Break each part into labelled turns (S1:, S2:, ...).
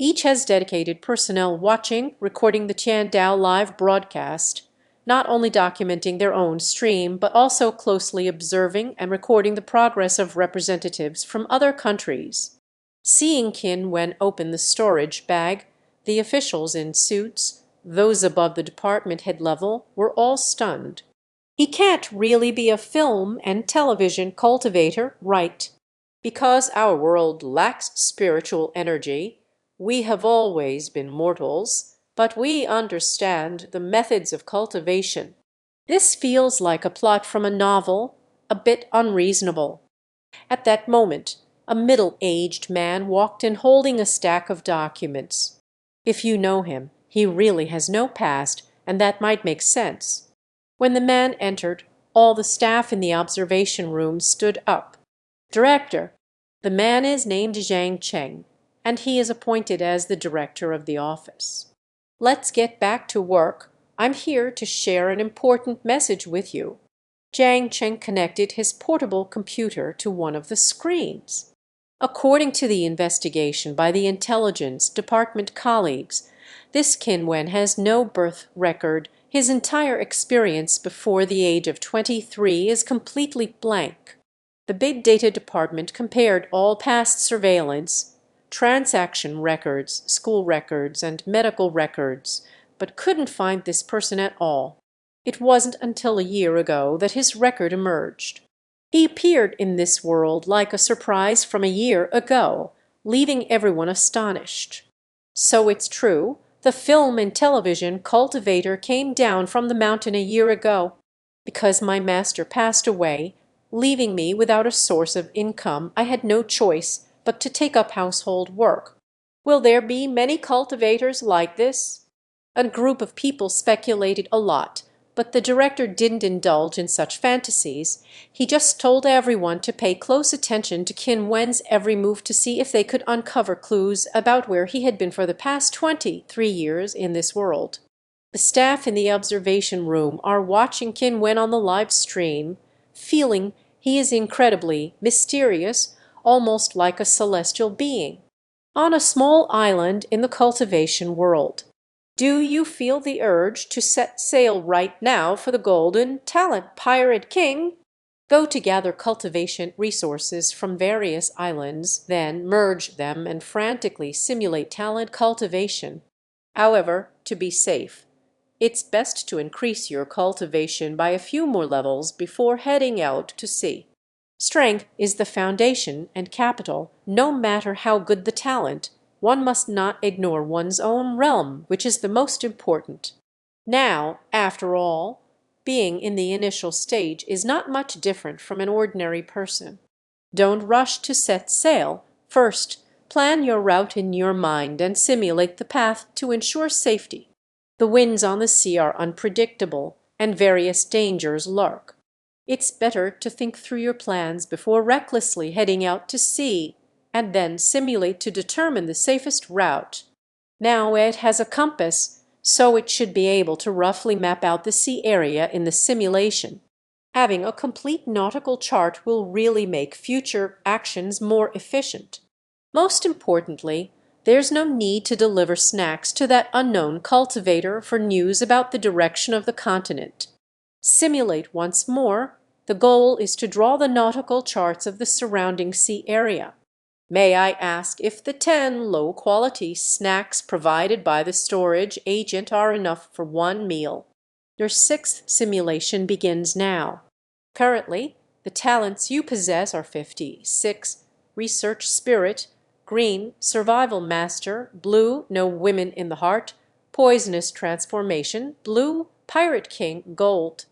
S1: Each has dedicated personnel watching, recording the Qin Dao live broadcast, not only documenting their own stream, but also closely observing and recording the progress of representatives from other countries. Seeing Qin Wen open the storage bag, the officials in suits, those above the department head level, were all stunned. He can't really be a film and television cultivator, right? Because our world lacks spiritual energy, we have always been mortals, but we understand the methods of cultivation. This feels like a plot from a novel, a bit unreasonable. At that moment, a middle-aged man walked in holding a stack of documents. If you know him, he really has no past, and that might make sense. When the man entered, all the staff in the observation room stood up. Director, the man is named Zhang Cheng, and he is appointed as the director of the office. Let's get back to work. I'm here to share an important message with you. Zhang Cheng connected his portable computer to one of the screens. According to the investigation by the Intelligence Department colleagues, this Qin Wen has no birth record. His entire experience before the age of 23 is completely blank. The Big Data Department compared all past surveillance, transaction records, school records, and medical records, but couldn't find this person at all. It wasn't until a year ago that his record emerged. He appeared in this world like a surprise from a year ago, leaving everyone astonished. So it's true, the film and television cultivator came down from the mountain a year ago. Because my master passed away, leaving me without a source of income, I had no choice but to take up household work. Will there be many cultivators like this? A group of people speculated a lot, but the director didn't indulge in such fantasies. He just told everyone to pay close attention to Qin Wen's every move to see if they could uncover clues about where he had been for the past 23 years in this world. The staff in the observation room are watching Qin Wen on the live stream, feeling he is incredibly mysterious, almost like a celestial being, on a small island in the cultivation world. Do you feel the urge to set sail right now for the Golden Talent Pirate King? Go to gather cultivation resources from various islands, then merge them and frantically simulate talent cultivation. However, to be safe, it's best to increase your cultivation by a few more levels before heading out to sea. Strength is the foundation and capital, no matter how good the talent. One must not ignore one's own realm, which is the most important. Now, after all, being in the initial stage is not much different from an ordinary person. Don't rush to set sail. First, plan your route in your mind and simulate the path to ensure safety. The winds on the sea are unpredictable, and various dangers lurk. It's better to think through your plans before recklessly heading out to sea, and then simulate to determine the safest route. Now it has a compass, so it should be able to roughly map out the sea area in the simulation. Having a complete nautical chart will really make future actions more efficient. Most importantly, there's no need to deliver snacks to that unknown cultivator for news about the direction of the continent. Simulate once more. The goal is to draw the nautical charts of the surrounding sea area. May I ask if the 10 low-quality snacks provided by the storage agent are enough for one meal? Your sixth simulation begins now. Currently, the talents you possess are 56: Research Spirit, Green, Survival Master, Blue, No Women in the Heart, Poisonous Transformation, Blue, Pirate King, Gold.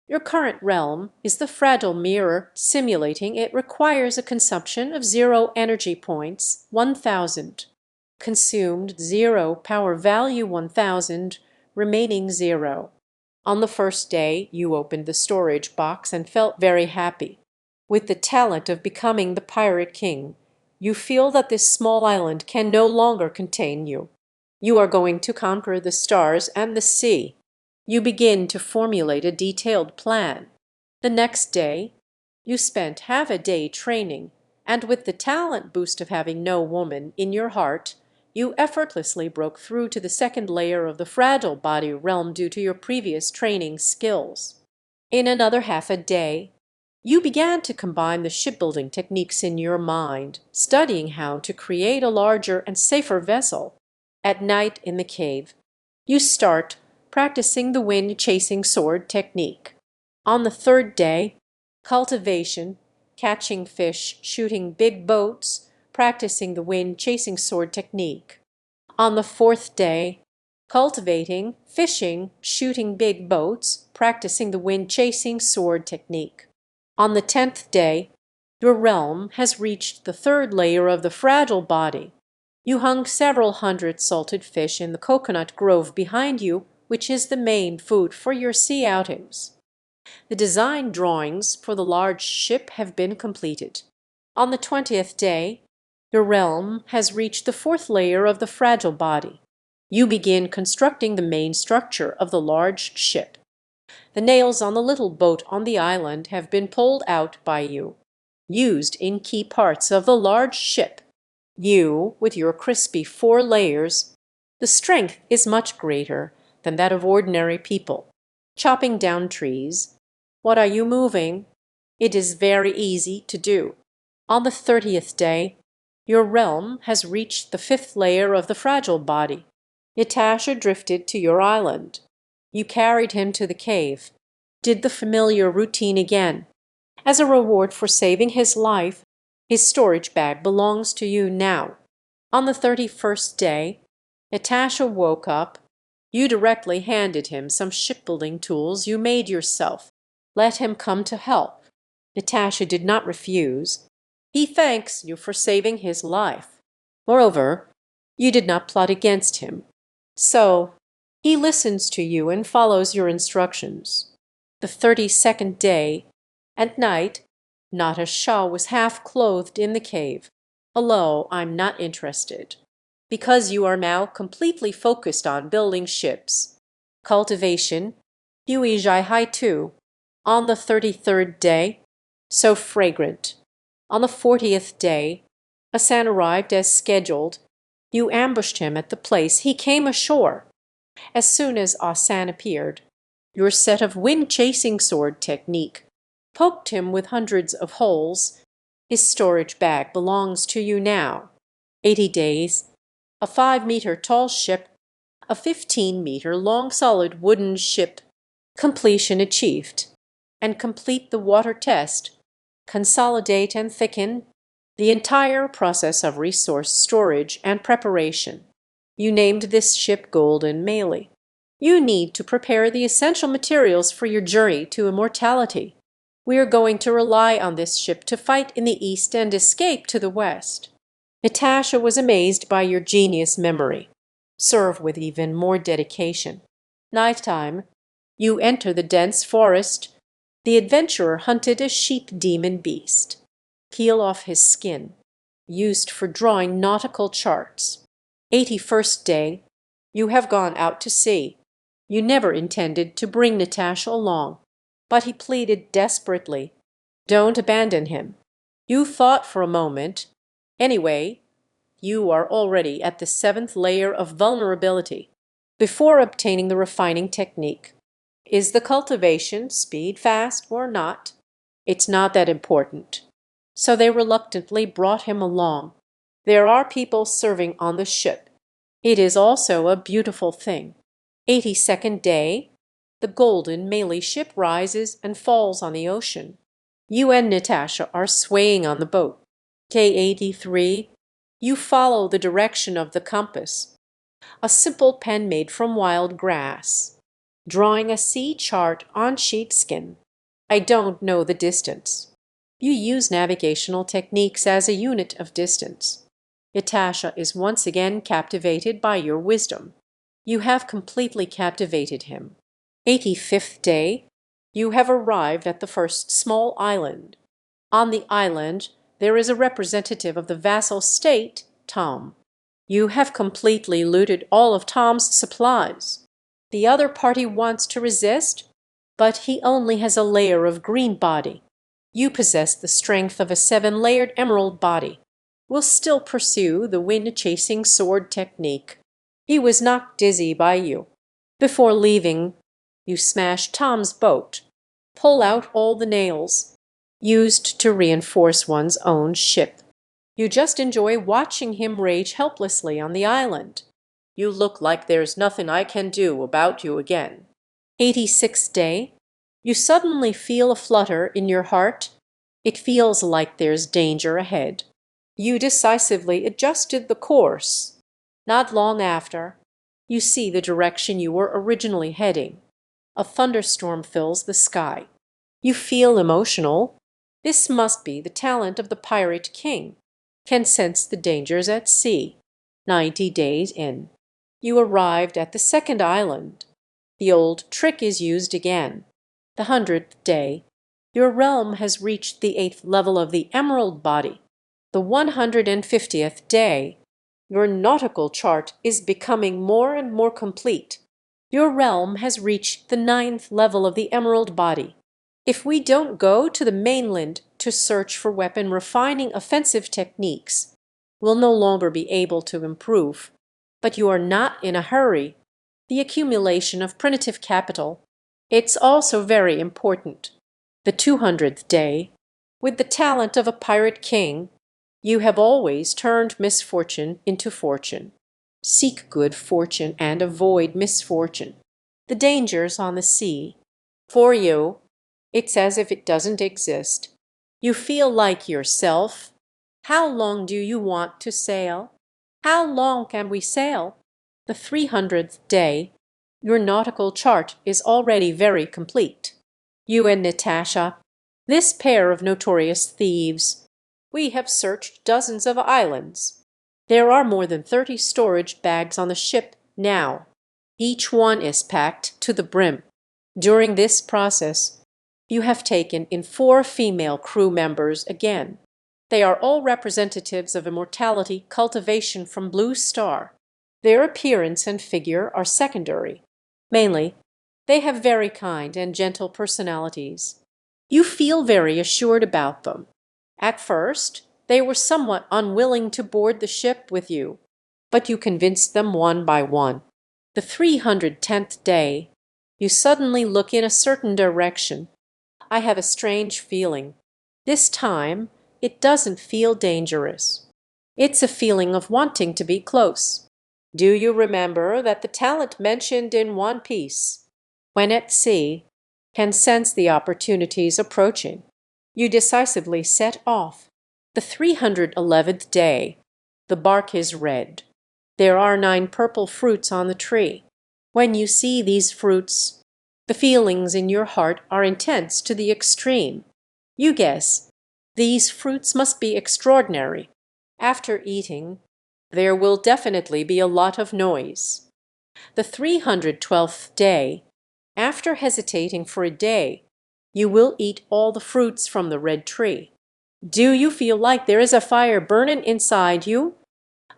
S1: Your current realm is the fragile mirror. Simulating it requires a consumption of 0 energy points, 1,000. Consumed 0, power value 1,000, remaining 0. On the first day, you opened the storage box and felt very happy. With the talent of becoming the Pirate King, you feel that this small island can no longer contain you. You are going to conquer the stars and the sea. You begin to formulate a detailed plan. The next day, you spent half a day training, and with the talent boost of having no woman in your heart, You effortlessly broke through to the second layer of the fragile body realm due to your previous training skills. In another half a day, you began to combine the shipbuilding techniques in your mind, studying how to create a larger and safer vessel. At night in the cave, you start practicing the wind-chasing sword technique. On the third day, cultivation, catching fish, shooting big boats, practicing the wind-chasing sword technique. On the fourth day, cultivating, fishing, shooting big boats, practicing the wind-chasing sword technique. On the 10th day, your realm has reached the third layer of the fragile body. You hung several hundred salted fish in the coconut grove behind you, which is the main food for your sea outings. The design drawings for the large ship have been completed. On the 20th day, your realm has reached the fourth layer of the fragile body. You begin constructing the main structure of the large ship. The nails on the little boat on the island have been pulled out by you, used in key parts of the large ship. You, with your crispy 4 layers, the strength is much greater than that of ordinary people. Chopping down trees. What are you moving? It is very easy to do. On the 30th day, your realm has reached the 5th layer of the fragile body. Natasha drifted to your island. You carried him to the cave, did the familiar routine again. As a reward for saving his life, his storage bag belongs to you now. On the 31st day, Natasha woke up. You directly handed him some shipbuilding tools you made yourself. Let him come to help. Natasha did not refuse. He thanks you for saving his life. Moreover, you did not plot against him. So, he listens to you and follows your instructions. The 32nd day, at night, Natasha was half clothed in the cave. Hello, I'm not interested. Because you are now completely focused on building ships. Cultivation, Hui Jai Hai Tu. On the 33rd day, so fragrant. On the 40th day, Hassan arrived as scheduled. You ambushed him at the place he came ashore. As soon as Hassan appeared, your set of wind-chasing sword technique poked him with hundreds of holes. His storage bag belongs to you now. 80 days, a 5-meter tall ship, a 15-meter long solid wooden ship. Completion achieved. And complete the water test. Consolidate and thicken the entire process of resource storage and preparation. You named this ship Golden Melee. You need to prepare the essential materials for your journey to immortality. We are going to rely on this ship to fight in the east and escape to the west. Natasha was amazed by your genius memory. Serve with even more dedication. Nighttime, you enter the dense forest. The adventurer hunted a sheep demon beast. Peel off his skin, used for drawing nautical charts. 81st day, you have gone out to sea. You never intended to bring Natasha along, but he pleaded desperately. Don't abandon him. You thought for a moment. Anyway, you are already at the 7th layer of vulnerability before obtaining the refining technique. Is the cultivation speed fast or not? It's not that important. So they reluctantly brought him along. There are people serving on the ship. It is also a beautiful thing. 82nd day, the Golden Melee ship rises and falls on the ocean. You and Natasha are swaying on the boat. K83, you follow the direction of the compass. A simple pen made from wild grass. Drawing a sea chart on sheepskin. I don't know the distance. You use navigational techniques as a unit of distance. Natasha is once again captivated by your wisdom. You have completely captivated him. 85th day, you have arrived at the first small island. On the island, there is a representative of the vassal state, Tom. You have completely looted all of Tom's supplies. The other party wants to resist, but he only has a layer of green body. You possess the strength of a 7-layered emerald body. will still pursue the wind-chasing sword technique. He was knocked dizzy by you. Before leaving, you smash Tom's boat, pull out all the nails used to reinforce one's own ship. You just enjoy watching him rage helplessly on the island. You look like there's nothing I can do about you again. 86th day, you suddenly feel a flutter in your heart. It feels like there's danger ahead. You decisively adjusted the course. Not long after, you see the direction you were originally heading. A thunderstorm fills the sky. You feel emotional. This must be the talent of the pirate king. Can sense the dangers at sea. 90 days in. You arrived at the second island. The old trick is used again. The 100th day. Your realm has reached the 8th level of the emerald body. The 150th day. Your nautical chart is becoming more and more complete. Your realm has reached the 9th level of the emerald body. If we don't go to the mainland to search for weapon refining offensive techniques, we'll no longer be able to improve. But you are not in a hurry. The accumulation of primitive capital, it's also very important. The 200th day, with the talent of a pirate king, you have always turned misfortune into fortune. Seek good fortune and avoid misfortune. The dangers on the sea. For you, it's as if it doesn't exist. You feel like yourself. How long do you want to sail? How long can we sail? The 300th day, your nautical chart is already very complete. You and Natasha, this pair of notorious thieves, we have searched dozens of islands. There are more than 30 storage bags on the ship now. Each one is packed to the brim. During this process, you have taken in 4 female crew members again. They are all representatives of immortality cultivation from Blue Star. Their appearance and figure are secondary. Mainly, they have very kind and gentle personalities. You feel very assured about them. At first, they were somewhat unwilling to board the ship with you, but you convinced them one by one. The 310th day, you suddenly look in a certain direction. I have a strange feeling. This time, it doesn't feel dangerous. It's a feeling of wanting to be close. Do you remember that the talent mentioned in One Piece, when at sea, can sense the opportunities approaching? You decisively set off. The 311th day, the bark is red. There are 9 purple fruits on the tree. When you see these fruits, the feelings in your heart are intense to the extreme. You guess, these fruits must be extraordinary. After eating, there will definitely be a lot of noise. The 312th day, after hesitating for a day, you will eat all the fruits from the red tree. Do you feel like there is a fire burning inside you?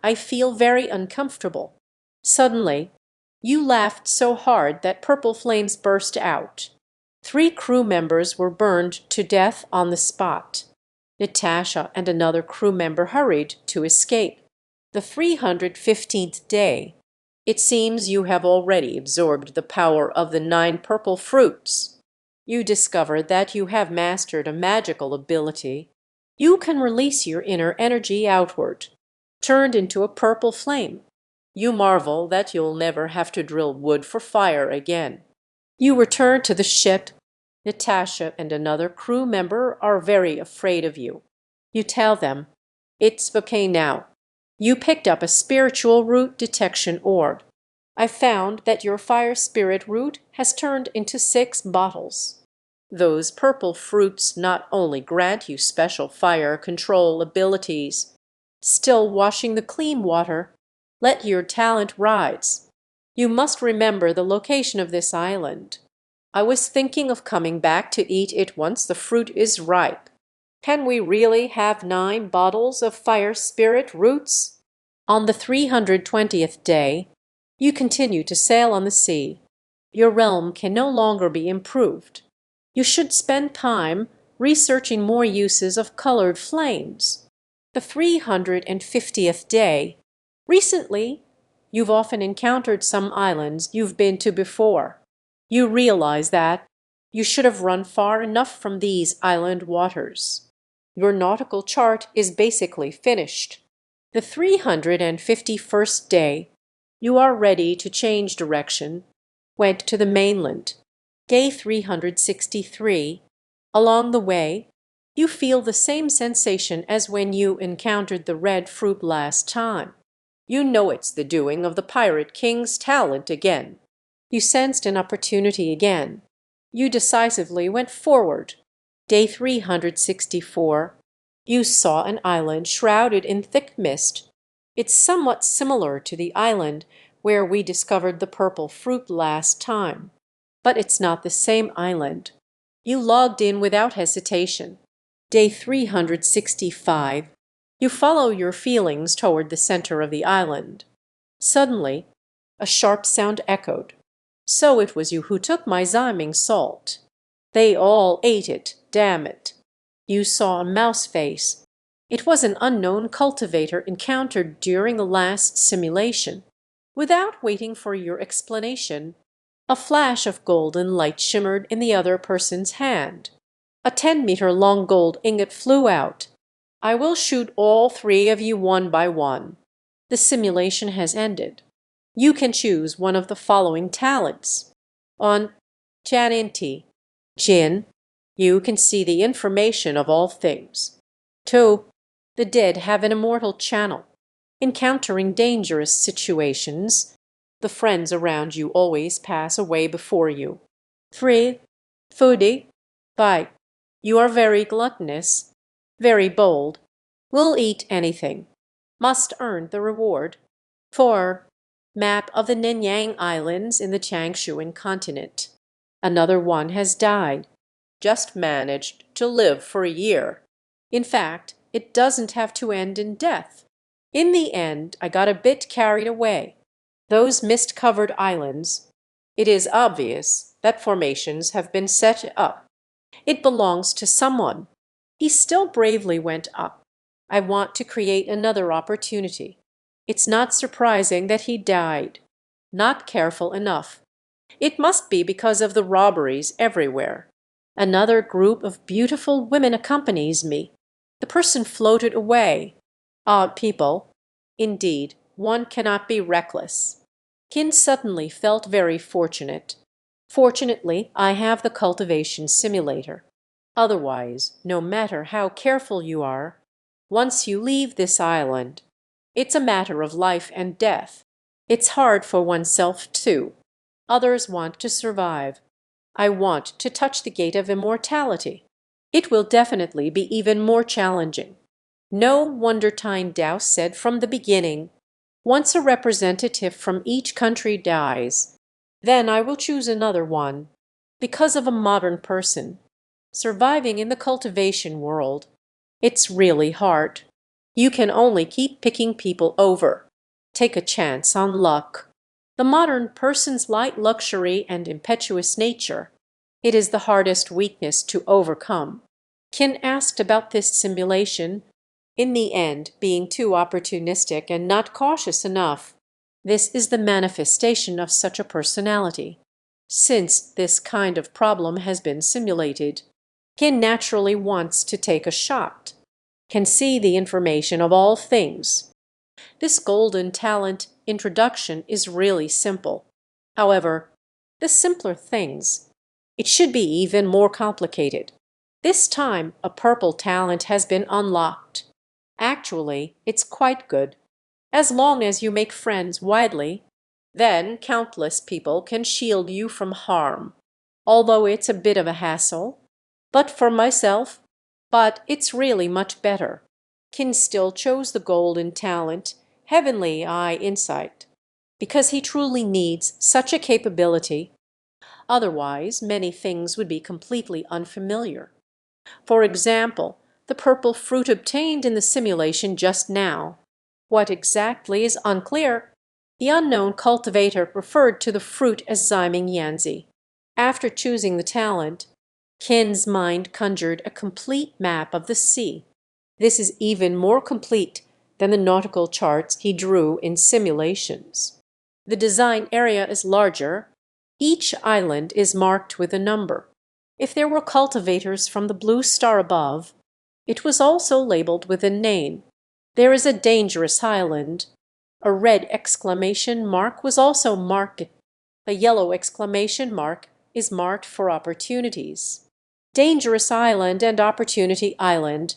S1: I feel very uncomfortable. Suddenly, you laughed so hard that purple flames burst out. 3 crew members were burned to death on the spot. Natasha and another crew member hurried to escape. The 315th day. It seems you have already absorbed the power of the 9 purple fruits. You discover that you have mastered a magical ability. You can release your inner energy outward, turned into a purple flame. You marvel that you'll never have to drill wood for fire again. You return to the ship. Natasha and another crew member are very afraid of you. You tell them, it's okay now. You picked up a spiritual root detection orb. I found that your fire spirit root has turned into 6 bottles. Those purple fruits not only grant you special fire control abilities, still washing the clean water, let your talent rise. You must remember the location of this island. I was thinking of coming back to eat it once the fruit is ripe. Can we really have 9 bottles of fire spirit roots? On the 320th day, you continue to sail on the sea. Your realm can no longer be improved. You should spend time researching more uses of colored flames. The 350th day. Recently, you've often encountered some islands you've been to before. You realize that you should have run far enough from these island waters. Your nautical chart is basically finished. The 351st day. You are ready to change direction. Went to the mainland. Day 363. Along the way, you feel the same sensation as when you encountered the red fruit last time. You know it's the doing of the Pirate King's talent again. You sensed an opportunity again. You decisively went forward. Day 364. You saw an island shrouded in thick mist. It's somewhat similar to the island where we discovered the purple fruit last time. But it's not the same island. You logged in without hesitation. Day 365. You follow your feelings toward the center of the island. Suddenly, a sharp sound echoed. So it was you who took my zyming salt. They all ate it, damn it. You saw a mouse face. It was an unknown cultivator encountered during the last simulation. Without waiting for your explanation, a flash of golden light shimmered in the other person's hand. A 10-meter-long gold ingot flew out. I will shoot all three of you one by one. The simulation has ended. You can choose one of the following talents. On Chaninti, Qin, you can see the information of all things. 2. The dead have an immortal channel. Encountering dangerous situations, the friends around you always pass away before you. 3. Foodie, Bite. You are very gluttonous, very bold, will eat anything, must earn the reward. 4. Map of the Nenyang Islands in the Changshuan continent. Another one has died, just managed to live for a year. In fact, it doesn't have to end in death. In the end, I got a bit carried away. Those mist-covered islands, it is obvious that formations have been set up. It belongs to someone. He still bravely went up. I want to create another opportunity. It's not surprising that he died. Not careful enough. It must be because of the robberies everywhere. Another group of beautiful women accompanies me. The person floated away. Odd people. Indeed, one cannot be reckless. Qin suddenly felt very fortunate. Fortunately, I have the cultivation simulator. Otherwise, no matter how careful you are, once you leave this island, it's a matter of life and death. It's hard for oneself too. Others want to survive. I want to touch the gate of immortality. It will definitely be even more challenging. No wonder Qin Dao said from the beginning, once a representative from each country dies, then I will choose another one. Because of a modern person, surviving in the cultivation world, it's really hard. You can only keep picking people over. Take a chance on luck. The modern person's light luxury and impetuous nature, it is the hardest weakness to overcome. Qin asked about this simulation, in the end being too opportunistic and not cautious enough. This is the manifestation of such a personality. Since this kind of problem has been simulated, Qin naturally wants to take a shot, can see the information of all things. This golden talent introduction is really simple. However, the simpler things, it should be even more complicated. This time, a purple talent has been unlocked. Actually, it's quite good. As long as you make friends widely, then countless people can shield you from harm. Although it's a bit of a hassle. But for myself, it's really much better. Qin still chose the golden talent, Heavenly Eye Insight, because he truly needs such a capability. Otherwise, many things would be completely unfamiliar. For example, the purple fruit obtained in the simulation just now. What exactly is unclear. The unknown cultivator referred to the fruit as Zyming Yanzi. After choosing the talent, Qin's mind conjured a complete map of the sea. This is even more complete than the nautical charts he drew in simulations. The design area is larger. Each island is marked with a number. If there were cultivators from the blue star above, it was also labeled with a name. There is a dangerous island. A red exclamation mark was also marked. A yellow exclamation mark is marked for opportunities. Dangerous Island and Opportunity Island,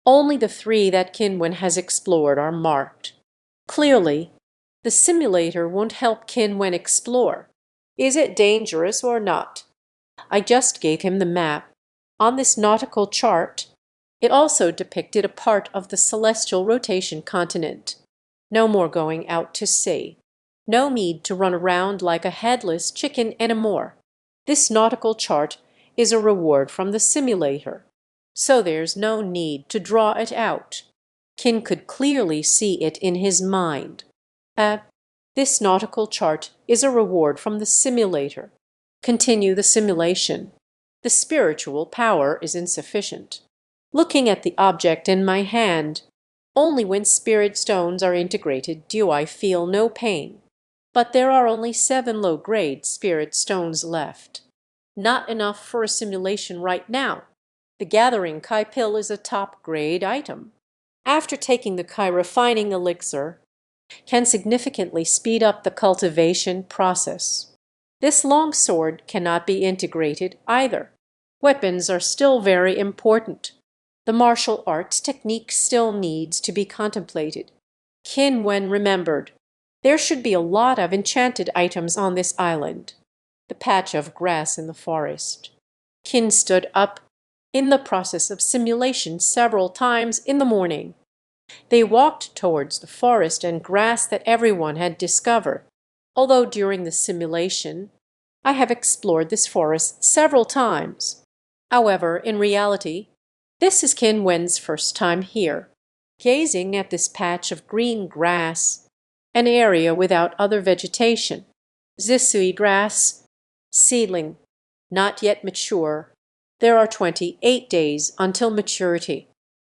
S1: only the three that Qin Wen has explored are marked. Clearly, the simulator won't help Qin Wen explore. Is it dangerous or not? I just gave him the map. On this nautical chart, it also depicted a part of the celestial rotation continent. No more going out to sea. No need to run around like a headless chicken anymore. This nautical chart is a reward from the simulator, so there's no need to draw it out. Qin could clearly see it in his mind. This nautical chart is a reward from the simulator. Continue the simulation. The spiritual power is insufficient. Looking at the object in my hand, only when spirit stones are integrated do I feel no pain. But there are only 7 low-grade spirit stones left. Not enough for a simulation right now. The gathering Kai pill is a top-grade item. After taking the Kai refining elixir, can significantly speed up the cultivation process. This long sword cannot be integrated either. Weapons are still very important. The martial arts technique still needs to be contemplated. Qin Wen remembered. There should be a lot of enchanted items on this island. The patch of grass in the forest. Qin stood up, in the process of simulation several times in the morning. They walked towards the forest and grass that everyone had discovered, although during the simulation I have explored this forest several times. However, in reality, this is Qin Wen's first time here, gazing at this patch of green grass, an area without other vegetation. Zisui grass, seedling, not yet mature. There are 28 days until maturity.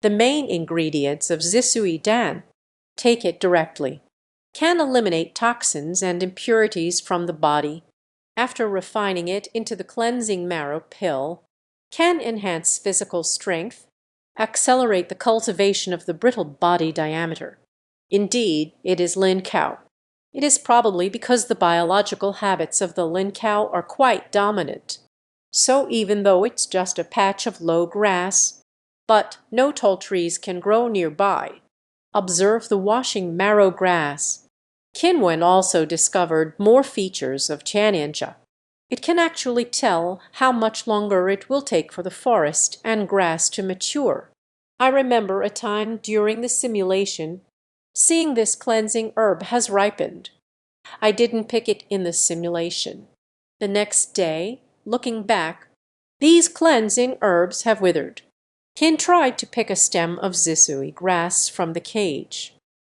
S1: The main ingredients of Zisui Dan, take it directly, can eliminate toxins and impurities from the body. After refining it into the cleansing marrow pill, can enhance physical strength, accelerate the cultivation of the brittle body diameter. Indeed, it is Lin cow. It is probably because the biological habits of the Lin cow are quite dominant. So even though it's just a patch of low grass, but no tall trees can grow nearby. Observe the washing marrow grass. Qin Wen also discovered more features of Tianyanja. It can actually tell how much longer it will take for the forest and grass to mature. I remember a time during the simulation seeing this cleansing herb has ripened. I didn't pick it in the simulation. The next day, looking back, these cleansing herbs have withered. Qin tried to pick a stem of Zisui grass from the cage.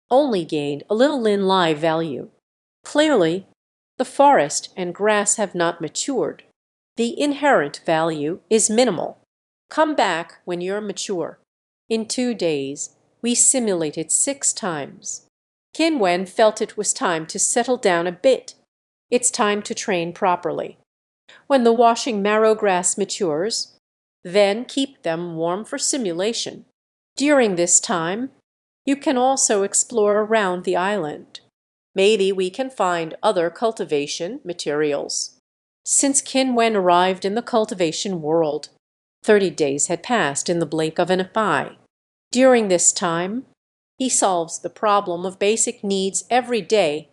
S1: Only gained a little Lin Lai value. Clearly, the forest and grass have not matured. The inherent value is minimal. Come back when you're mature. In 2 days, we simulated 6 times. Qin Wen felt it was time to settle down a bit. It's time to train properly. When the washing marrow grass matures, then keep them warm for simulation. During this time, you can also explore around the island. Maybe we can find other cultivation materials. Since Qin Wen arrived in the cultivation world, 30 days had passed in the blink of an eye. During this time, he solves the problem of basic needs every day.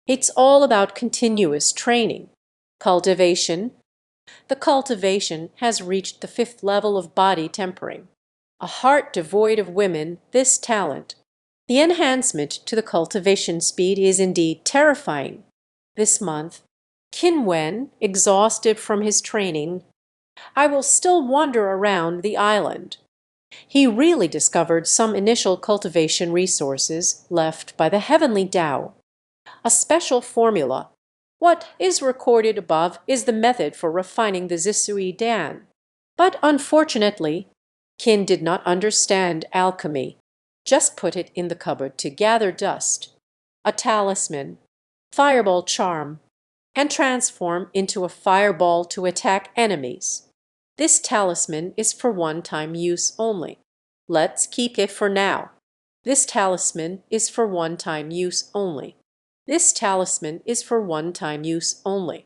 S1: It's all about continuous training. Cultivation. The cultivation has reached the 5th level of body tempering. A heart devoid of women, this talent. The enhancement to the cultivation speed is indeed terrifying. This month, Qin Wen, exhausted from his training, I will still wander around the island. He really discovered some initial cultivation resources left by the Heavenly Dao. A special formula. What is recorded above is the method for refining the Zisui Dan. But unfortunately, Qin did not understand alchemy. Just put it in the cupboard to gather dust. A talisman, fireball charm, and transform into a fireball to attack enemies. This talisman is for one-time use only. Let's keep it for now. This talisman is for one-time use only. This talisman is for one-time use only.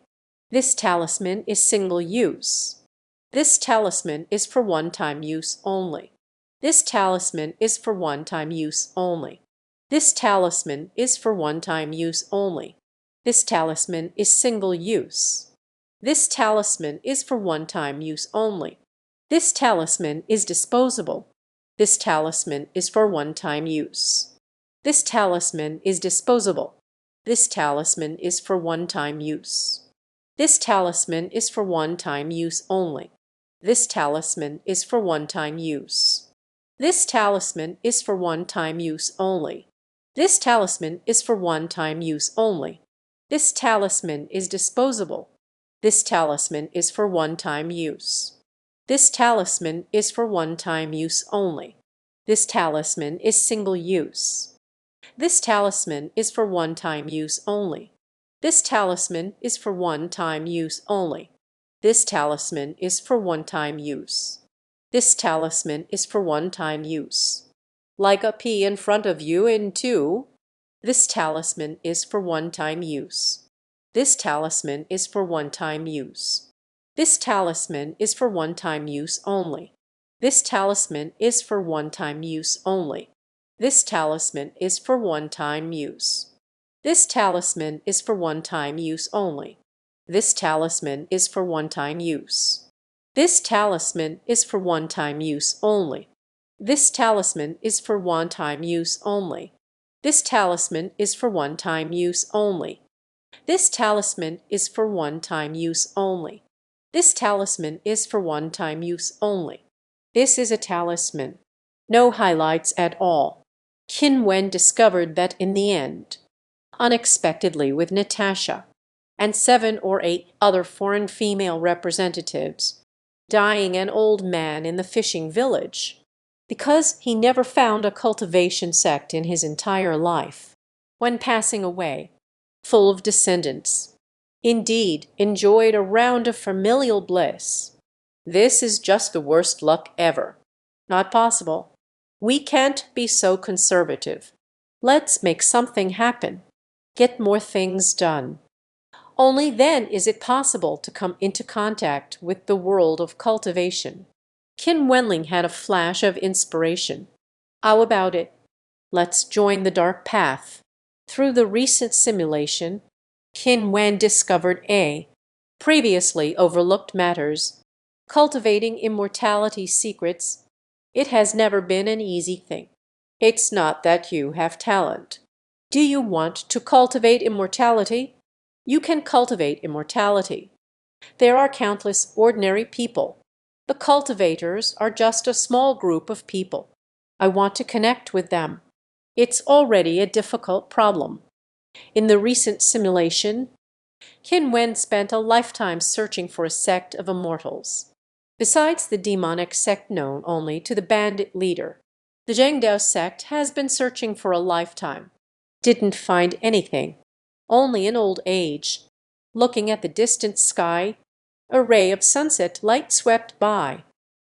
S1: This talisman is single use. This talisman is for one-time use only. This talisman is for one-time use only. This talisman is for one-time use only. This talisman is single use. This talisman is for one-time use only. This talisman is disposable. This talisman is for one-time use. This talisman is disposable. This talisman is for one-time use. This talisman is for one-time use only. This talisman is for one-time use. This talisman is for one-time use only. This talisman is for one-time use only. This talisman is disposable. This talisman is for one-time use. This talisman is for one-time use only. This talisman is single use. This talisman is for one-time use only. This talisman is for one-time use only. This talisman is for one-time use. This talisman is for one-time use. Like a P in front of you in two. This talisman is for one-time use. This talisman is for one-time use. This talisman is for one-time use only. This talisman is for one-time use only. This talisman is for one-time use. This talisman is for one-time use only. This talisman is for one-time use. This talisman is for one-time use only. This talisman is for one-time use only. This talisman is for one-time use only. This talisman is for one-time use only. This talisman is for one-time use only. This is a talisman. No highlights at all. Qin Wen discovered that in the end, unexpectedly with Natasha and 7 or 8 other foreign female representatives, dying an old man in the fishing village, because he never found a cultivation sect in his entire life, when passing away, full of descendants, indeed enjoyed a round of familial bliss. This is just the worst luck ever. Not possible. We can't be so conservative. Let's make something happen. Get more things done. Only then is it possible to come into contact with the world of cultivation. Qin Wenling had a flash of inspiration. How about it? Let's join the dark path. Through the recent simulation, Qin Wen discovered previously overlooked matters. Cultivating immortality secrets. It has never been an easy thing. It's not that you have talent. Do you want to cultivate immortality? You can cultivate immortality. There are countless ordinary people. The cultivators are just a small group of people. I want to connect with them. It's already a difficult problem. In the recent simulation, Qin Wen spent a lifetime searching for a sect of immortals. Besides the demonic sect known only to the bandit leader, the Zhengdao sect has been searching for a lifetime. Didn't find anything, only an old age. Looking at the distant sky, a ray of sunset light swept by,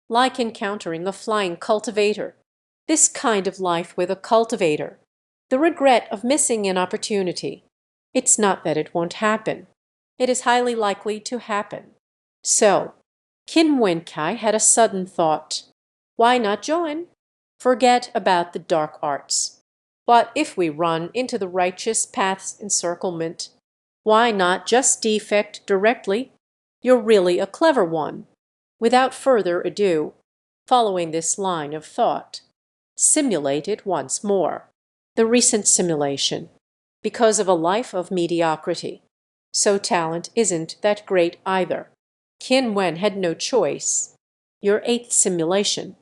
S1: like encountering a flying cultivator. This kind of life with a cultivator. The regret of missing an opportunity. It's not that it won't happen. It is highly likely to happen. So, Qin Wenkai had a sudden thought. Why not join? Forget about the dark arts. But if we run into the righteous path's encirclement, why not just defect directly? You're really a clever one. Without further ado, following this line of thought, simulate it once more. The recent simulation. Because of a life of mediocrity. So talent isn't that great either. Qin Wen had no choice. Your 8th simulation.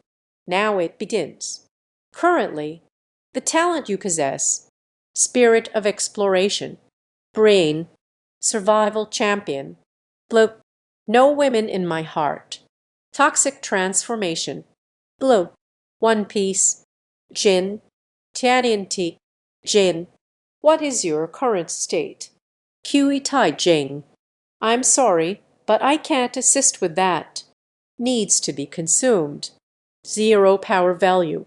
S1: Now it begins. Currently, the talent you possess, spirit of exploration, brain, survival champion, bloat, no women in my heart, toxic transformation, Blue. One piece. Qin. Tiantianti. Jin. What is your current state? Kui Tai Jing. I'm sorry, but I can't assist with that. Needs to be consumed. 0 power value.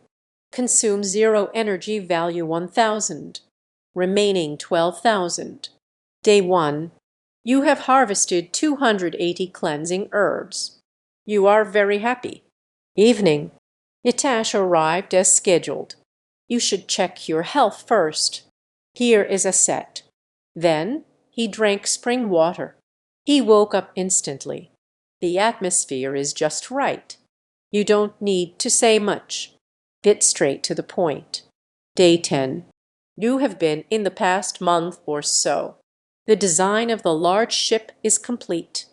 S1: Consume 0 energy value 1000. Remaining 12,000. Day 1. You have harvested 280 cleansing herbs. You are very happy. Evening. Yatash arrived as scheduled. You should check your health first. Here is a set. Then he drank spring water. He woke up instantly. The atmosphere is just right. You don't need to say much. Get straight to the point. Day 10. You have been in the past month or so. The design of the large ship is complete.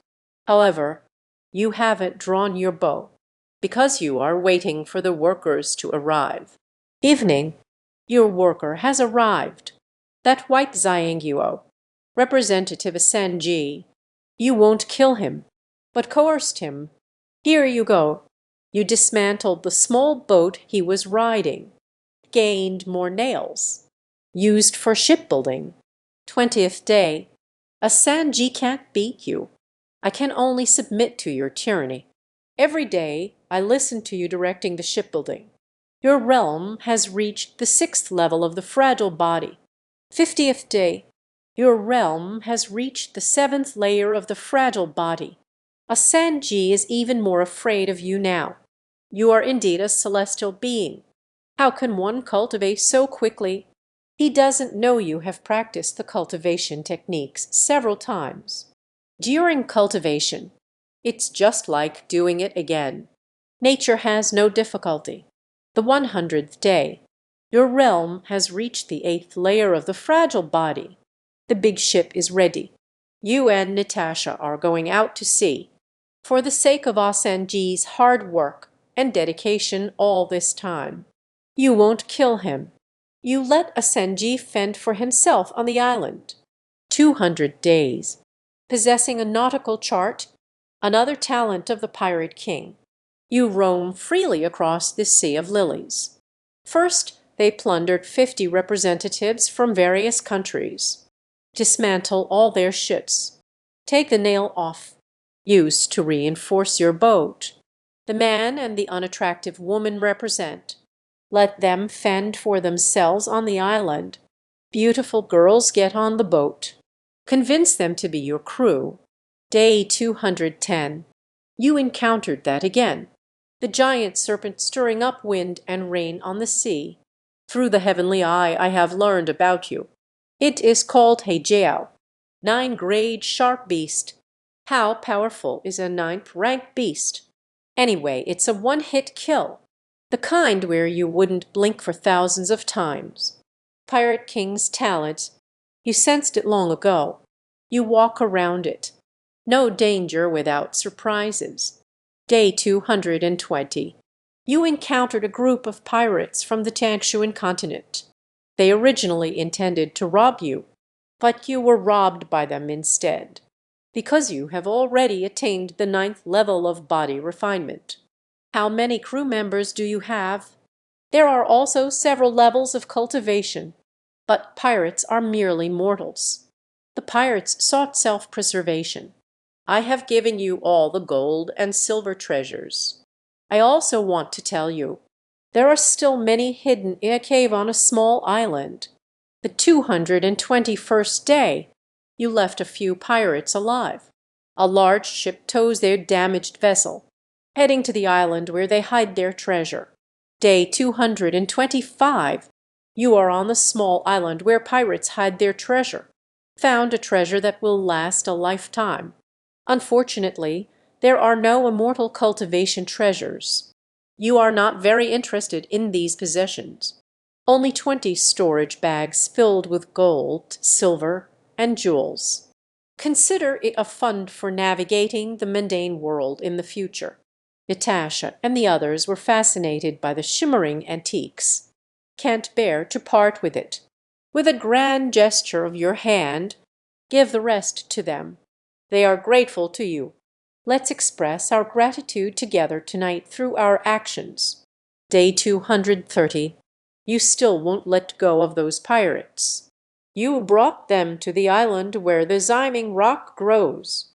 S1: However, you haven't drawn your bow because you are waiting for the workers to arrive. Evening. Your worker has arrived. That white Xianguo, Representative Sanji. You won't kill him, but coerced him. Here you go. You dismantled the small boat he was riding. Gained more nails. Used for shipbuilding. 20th day. A Sanji can't beat you. I can only submit to your tyranny. Every day I listen to you directing the shipbuilding. Your realm has reached the 6th level of the fragile body. 50th day. Your realm has reached the 7th layer of the fragile body. A Sanji is even more afraid of you now. You are indeed a celestial being. How can one cultivate so quickly? He doesn't know you have practiced the cultivation techniques several times. During cultivation, it's just like doing it again. Nature has no difficulty. The 100th day, your realm has reached the 8th layer of the fragile body. The big ship is ready. You and Natasha are going out to sea. For the sake of Asanji's hard work and dedication all this time. You won't kill him. You let Asanji fend for himself on the island. 200 days. Possessing a nautical chart, another talent of the Pirate King. You roam freely across this sea of lilies. First, they plundered 50 representatives from various countries. Dismantle all their ships. Take the nail off. Use to reinforce your boat. The man and the unattractive woman represent. Let them fend for themselves on the island. Beautiful girls get on the boat. Convince them to be your crew. Day 210. You encountered that again. The giant serpent stirring up wind and rain on the sea. Through the heavenly eye I have learned about you. It is called Heijiao, 9-grade sharp beast. How powerful is a 9th rank beast? Anyway, it's a one-hit kill. The kind where you wouldn't blink for thousands of times. Pirate King's talent. You sensed it long ago. You walk around it. No danger without surprises. Day 220. You encountered a group of pirates from the Tangshuan continent. They originally intended to rob you, but you were robbed by them instead, because you have already attained the 9th level of body refinement. How many crew members do you have? There are also several levels of cultivation, but pirates are merely mortals. The pirates sought self-preservation. I have given you all the gold and silver treasures. I also want to tell you, there are still many hidden in a cave on a small island. The 221st day, you left a few pirates alive. A large ship tows their damaged vessel, heading to the island where they hide their treasure. Day 225, you are on the small island where pirates hide their treasure. Found a treasure that will last a lifetime. Unfortunately, there are no immortal cultivation treasures. You are not very interested in these possessions. Only 20 storage bags filled with gold, silver, and jewels. Consider it a fund for navigating the mundane world in the future. Natasha and the others were fascinated by the shimmering antiques. Can't bear to part with it. With a grand gesture of your hand, give the rest to them. They are grateful to you. Let's express our gratitude together tonight through our actions. Day 230. You still won't let go of those pirates. You brought them to the island where the Ximing rock grows.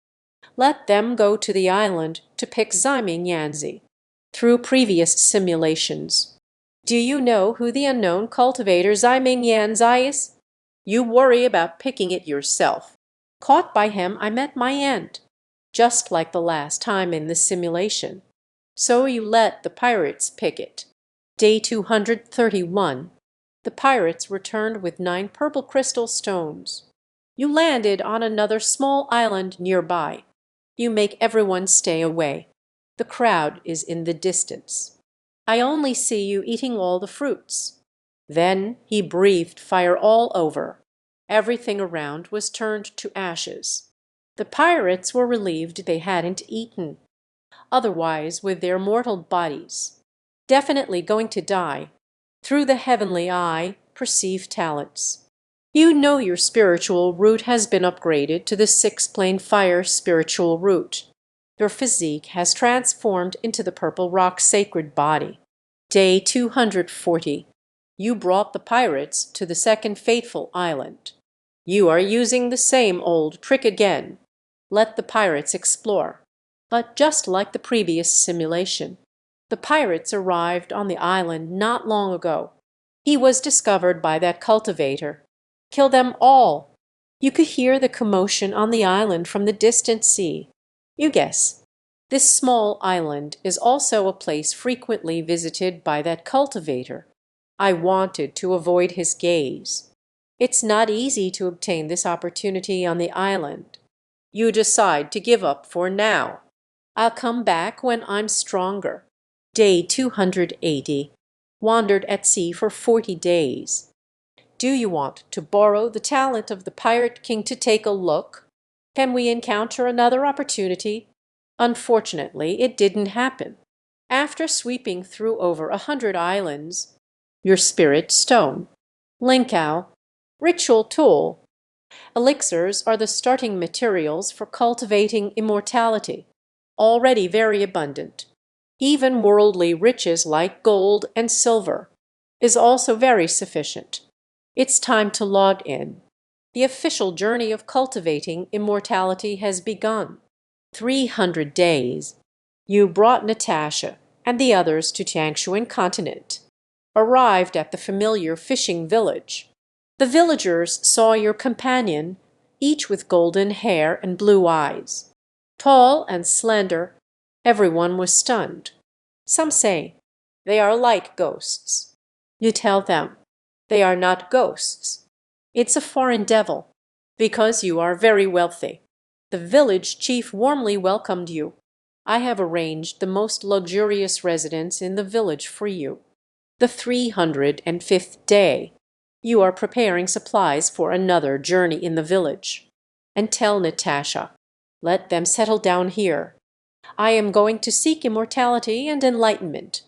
S1: Let them go to the island to pick Ximing Yanzi. Through previous simulations. Do you know who the unknown cultivator Ximing Yanzi is? You worry about picking it yourself. Caught by him, I met my end, just like the last time in the simulation. So you let the pirates pick it. Day 231. The pirates returned with 9 purple crystal stones. You landed on another small island nearby. You make everyone stay away. The crowd is in the distance. I only see you eating all the fruits. Then he breathed fire all over. Everything around was turned to ashes. The pirates were relieved they hadn't eaten. Otherwise, with their mortal bodies, definitely going to die, through the heavenly eye, perceive talents. You know your spiritual root has been upgraded to the 6-plane fire spiritual root. Your physique has transformed into the purple rock sacred body. Day 240. You brought the pirates to the second fateful island. You are using the same old trick again. Let the pirates explore. But just like the previous simulation, the pirates arrived on the island not long ago. He was discovered by that cultivator. Kill them all. You could hear the commotion on the island from the distant sea. You guess. This small island is also a place frequently visited by that cultivator. I wanted to avoid his gaze. It's not easy to obtain this opportunity on the island. You decide to give up for now. I'll come back when I'm stronger. Day 280. Wandered at sea for 40 days. Do you want to borrow the talent of the Pirate King to take a look? Can we encounter another opportunity? Unfortunately, it didn't happen. After sweeping through over 100 islands, your spirit stone, Linkao, ritual tool. Elixirs are the starting materials for cultivating immortality, already very abundant. Even worldly riches like gold and silver is also very sufficient. It's time to log in. The official journey of cultivating immortality has begun. 300 days. You brought Natasha and the others to Tiangshuan continent. Arrived at the familiar fishing village. The villagers saw your companion, each with golden hair and blue eyes. Tall and slender, everyone was stunned. Some say, they are like ghosts. You tell them, they are not ghosts. It's a foreign devil, because you are very wealthy. The village chief warmly welcomed you. I have arranged the most luxurious residence in the village for you. The 305th day. You are preparing supplies for another journey in the village. And tell Natasha, let them settle down here. I am going to seek immortality and enlightenment.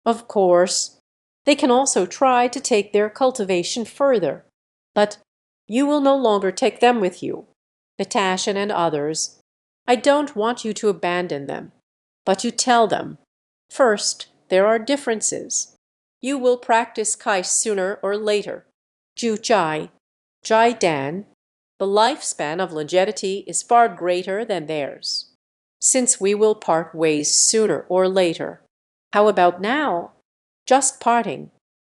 S1: Of course, they can also try to take their cultivation further. But you will no longer take them with you. Natasha and others, I don't want you to abandon them. But you tell them, first, there are differences. You will practice Kai sooner or later. Ju Jai, Jai Dan, the lifespan of longevity is far greater than theirs. Since we will part ways sooner or later. How about now? Just parting.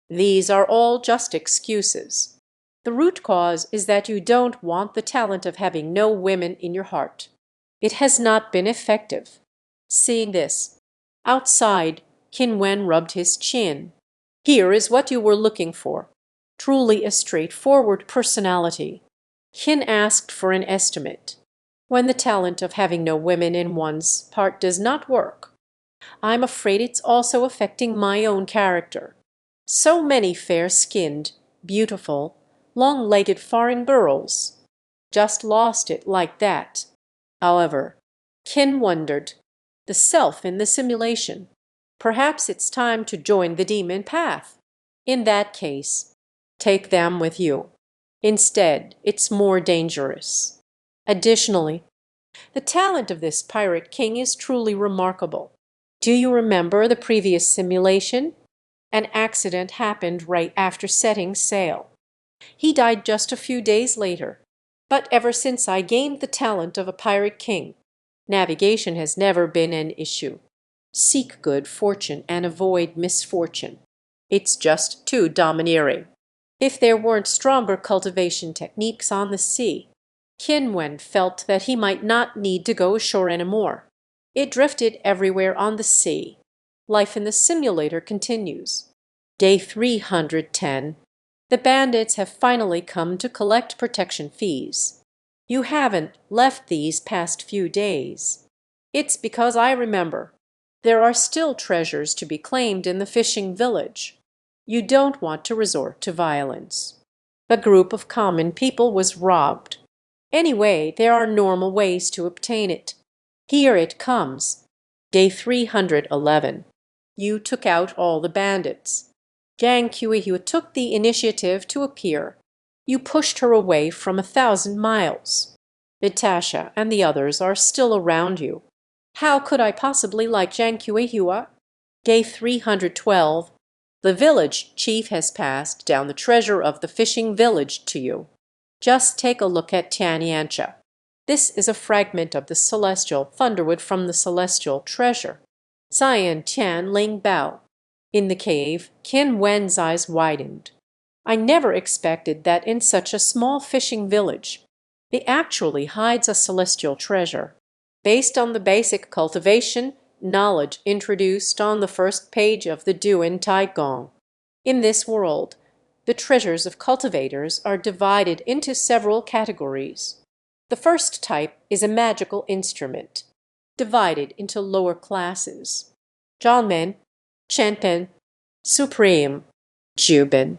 S1: These are all just excuses. The root cause is that you don't want the talent of having no women in your heart. It has not been effective. Seeing this, outside, Qin Wen rubbed his chin. Here is what you were looking for. Truly a straightforward personality. Qin asked for an estimate. When the talent of having no women in one's part does not work, I'm afraid it's also affecting my own character. So many fair-skinned, beautiful, long-legged foreign girls. Just lost it like that. However, Qin wondered, the self in the simulation. Perhaps it's time to join the demon path. In that case, take them with you. Instead, it's more dangerous. Additionally, the talent of this pirate king is truly remarkable. Do you remember the previous simulation? An accident happened right after setting sail. He died just a few days later. But ever since I gained the talent of a pirate king, navigation has never been an issue. Seek good fortune and avoid misfortune. It's just too domineering. If there weren't stronger cultivation techniques on the sea, Qin Wen felt that he might not need to go ashore anymore. It drifted everywhere on the sea. Life in the simulator continues. Day 310. The bandits have finally come to collect protection fees. You haven't left these past few days. It's because I remember. There are still treasures to be claimed in the fishing village. You don't want to resort to violence. A group of common people was robbed. Anyway, there are normal ways to obtain it. Here it comes. Day 311. You took out all the bandits. Jiang Qiuyu took the initiative to appear. You pushed her away from 1,000 miles. Natasha and the others are still around you. How could I possibly like Jiang Qiuyu? Day 312. The village chief has passed down the treasure of the fishing village to you. Just take a look at Tianyancha. This is a fragment of the celestial thunderwood from the celestial treasure. Zion Tian Ling Bao. In the cave, Qin Wen's eyes widened. I never expected that in such a small fishing village, it actually hides a celestial treasure. Based on the basic cultivation knowledge introduced on the first page of the Duan Taigong. In this world, the treasures of cultivators are divided into several categories. The first type is a magical instrument, divided into lower classes. Zhangmen, Chenpen, Supreme, Jubin.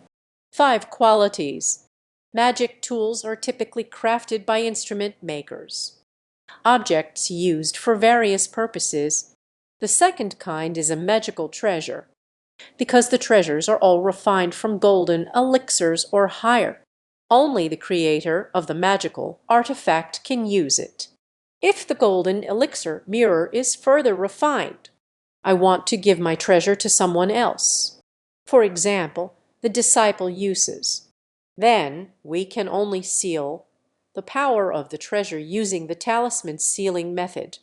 S1: 5 qualities. Magic tools are typically crafted by instrument makers. Objects used for various purposes. The second kind is a magical treasure, because the treasures are all refined from golden elixirs or higher. Only the creator of the magical artifact can use it. If the golden elixir mirror is further refined, I want to give my treasure to someone else. For example, the disciple uses. Then we can only seal the power of the treasure using the talisman sealing method.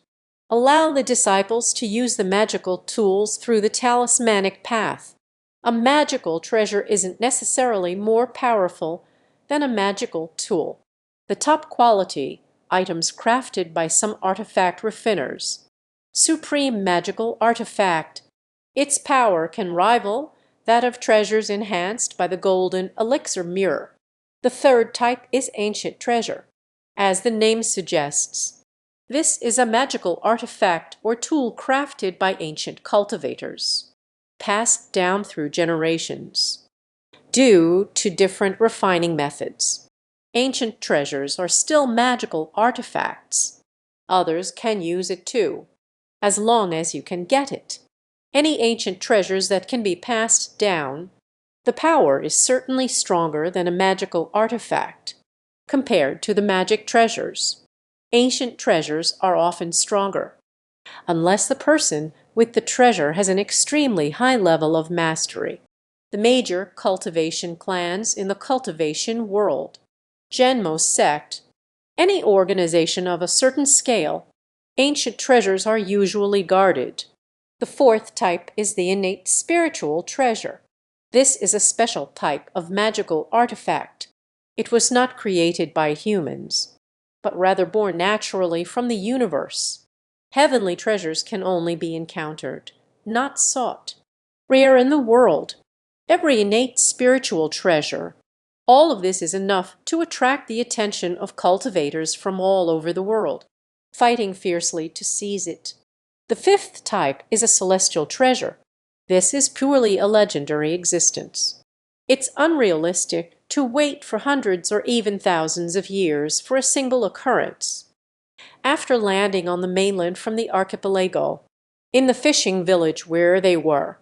S1: Allow the disciples to use the magical tools through the talismanic path. A magical treasure isn't necessarily more powerful than a magical tool. The top quality, items crafted by some artifact refiners. Supreme magical artifact. Its power can rival that of treasures enhanced by the golden elixir mirror. The third type is ancient treasure. As the name suggests, this is a magical artifact or tool crafted by ancient cultivators, passed down through generations. Due to different refining methods, ancient treasures are still magical artifacts. Others can use it too, as long as you can get it. Any ancient treasures that can be passed down, the power is certainly stronger than a magical artifact compared to the magic treasures. Ancient treasures are often stronger, unless the person with the treasure has an extremely high level of mastery. The major cultivation clans in the cultivation world, Genmo sect, any organization of a certain scale, ancient treasures are usually guarded. The fourth type is the innate spiritual treasure. This is a special type of magical artifact. It was not created by humans, but rather born naturally from the universe. Heavenly treasures can only be encountered, not sought. Rare in the world, every innate spiritual treasure. All of this is enough to attract the attention of cultivators from all over the world, fighting fiercely to seize it. The fifth type is a celestial treasure. This is purely a legendary existence. It's unrealistic to wait for hundreds or even thousands of years for a single occurrence. After landing on the mainland from the archipelago, in the fishing village where they were,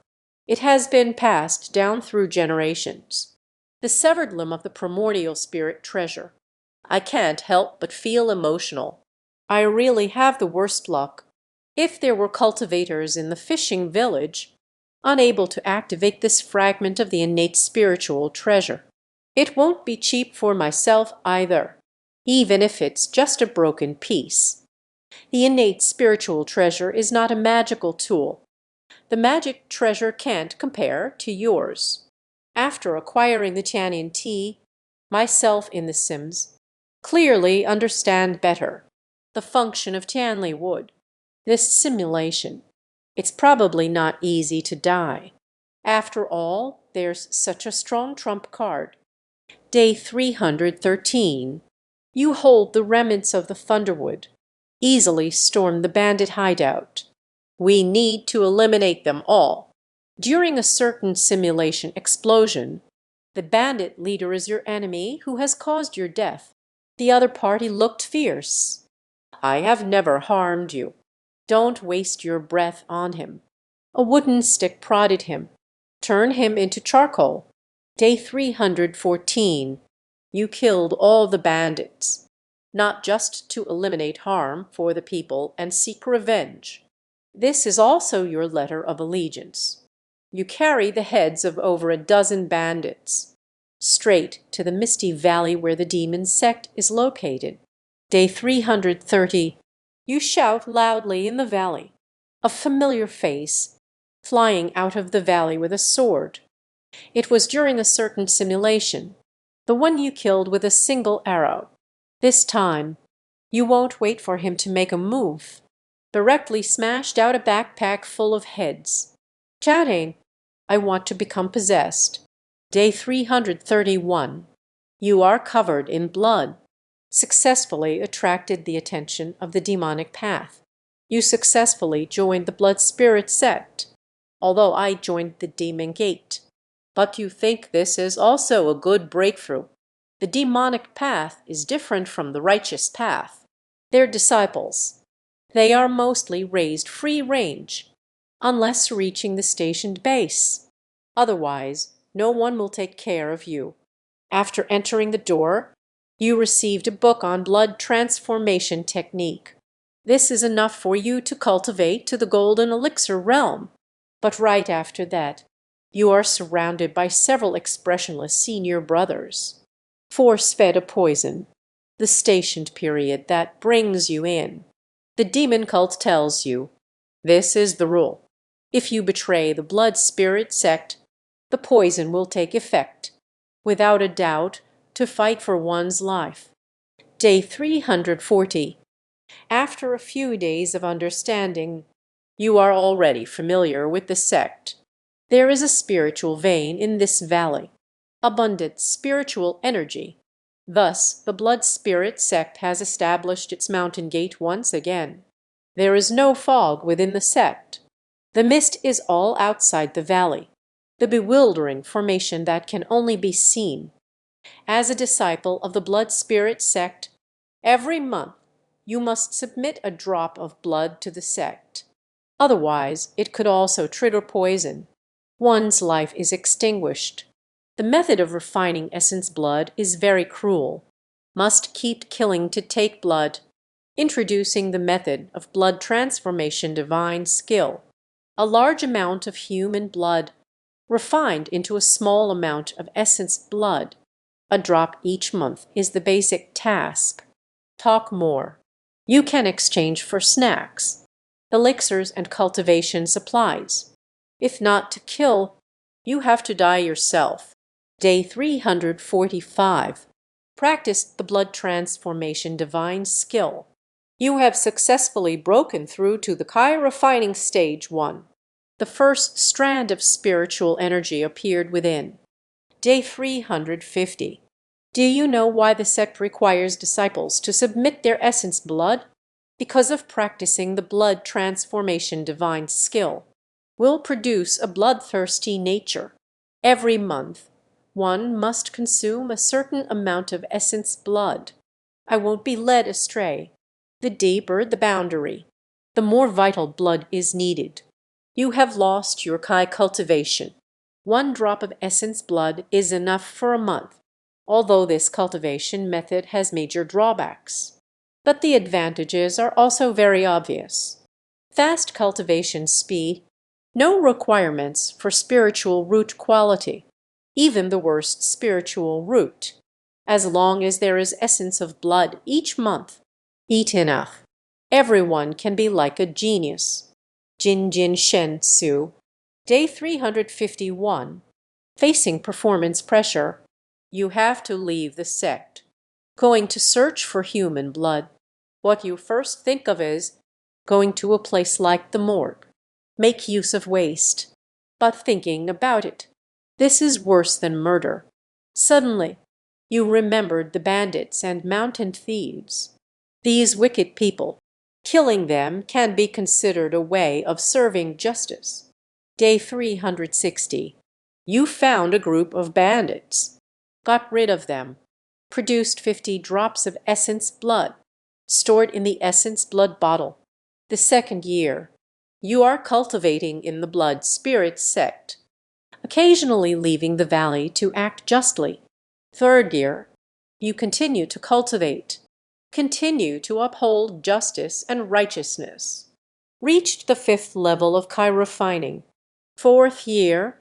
S1: it has been passed down through generations. The severed limb of the primordial spirit treasure. I can't help but feel emotional. I really have the worst luck. If there were cultivators in the fishing village, unable to activate this fragment of the innate spiritual treasure. It won't be cheap for myself either, even if it's just a broken piece. The innate spiritual treasure is not a magical tool. The magic treasure can't compare to yours. After acquiring the Tianyin tea, myself in the Sims clearly understand better the function of Tianli wood. This simulation, it's probably not easy to die. After all, there's such a strong trump card. Day 313. You hold the remnants of the Thunderwood. Easily storm the bandit hideout. We need to eliminate them all. During a certain simulation explosion, the bandit leader is your enemy who has caused your death. The other party looked fierce. I have never harmed you. Don't waste your breath on him. A wooden stick prodded him. Turn him into charcoal. Day 314. You killed all the bandits, not just to eliminate harm for the people and seek revenge. This is also your letter of allegiance. You carry the heads of over a dozen bandits straight to the misty valley where the demon sect is located. Day 330. You shout loudly in the valley. A familiar face flying out of the valley with a sword. It was during a certain simulation, the one you killed with a single arrow. This time, you won't wait for him to make a move. Directly smashed out a backpack full of heads. Chatting, I want to become possessed. Day 331. You are covered in blood. Successfully attracted the attention of the demonic path. You successfully joined the blood spirit sect, although I joined the demon gate. But you think this is also a good breakthrough. The demonic path is different from the righteous path. Their disciples, they are mostly raised free range, unless reaching the stationed base. Otherwise, no one will take care of you. After entering the door, you received a book on blood transformation technique. This is enough for you to cultivate to the golden elixir realm. But right after that, you are surrounded by several expressionless senior brothers. Force-fed a poison, the stationed period that brings you in. The demon cult tells you, this is the rule. If you betray the blood spirit sect, the poison will take effect, without a doubt, to fight for one's life. Day 340. After a few days of understanding, you are already familiar with the sect. There is a spiritual vein in this valley, abundant spiritual energy. Thus, the blood spirit sect has established its mountain gate once again. There is no fog within the sect. The mist is all outside the valley, the bewildering formation that can only be seen. As a disciple of the blood spirit sect, every month you must submit a drop of blood to the sect. Otherwise, it could also trigger poison. One's life is extinguished. The method of refining essence blood is very cruel. Must keep killing to take blood. Introducing the method of blood transformation divine skill. A large amount of human blood refined into a small amount of essence blood. A drop each month is the basic task. Talk more. You can exchange for snacks, elixirs and cultivation supplies. If not to kill, you have to die yourself. Day 345. Practice the blood transformation divine skill. You have successfully broken through to the Kai refining stage 1. The first strand of spiritual energy appeared within. Day 350. Do you know why the sect requires disciples to submit their essence blood? Because of practicing the blood transformation divine skill will produce a bloodthirsty nature. Every month, one must consume a certain amount of essence blood. I won't be led astray. The deeper the boundary, the more vital blood is needed. You have lost your Kai cultivation. One drop of essence blood is enough for a month, although this cultivation method has major drawbacks. But the advantages are also very obvious. Fast cultivation speed, No requirements for spiritual root quality, even the worst spiritual root. As long as there is essence of blood each month, eat enough. Everyone can be like a genius. Jin Jin Shen Su, Day 351. Facing performance pressure. You have to leave the sect. Going to search for human blood. What you first think of is going to a place like the morgue. Make use of waste. But thinking about it, this is worse than murder. Suddenly, you remembered the bandits and mountain thieves. These wicked people. Killing them can be considered a way of serving justice. Day 360. You found a group of bandits. Got rid of them. Produced 50 drops of essence blood. Stored in the essence blood bottle. The second year. You are cultivating in the blood spirit sect. Occasionally leaving the valley to act justly. Third year. You continue to cultivate. Continue to uphold justice and righteousness. Reached the 5th level of chi-refining. Fourth year.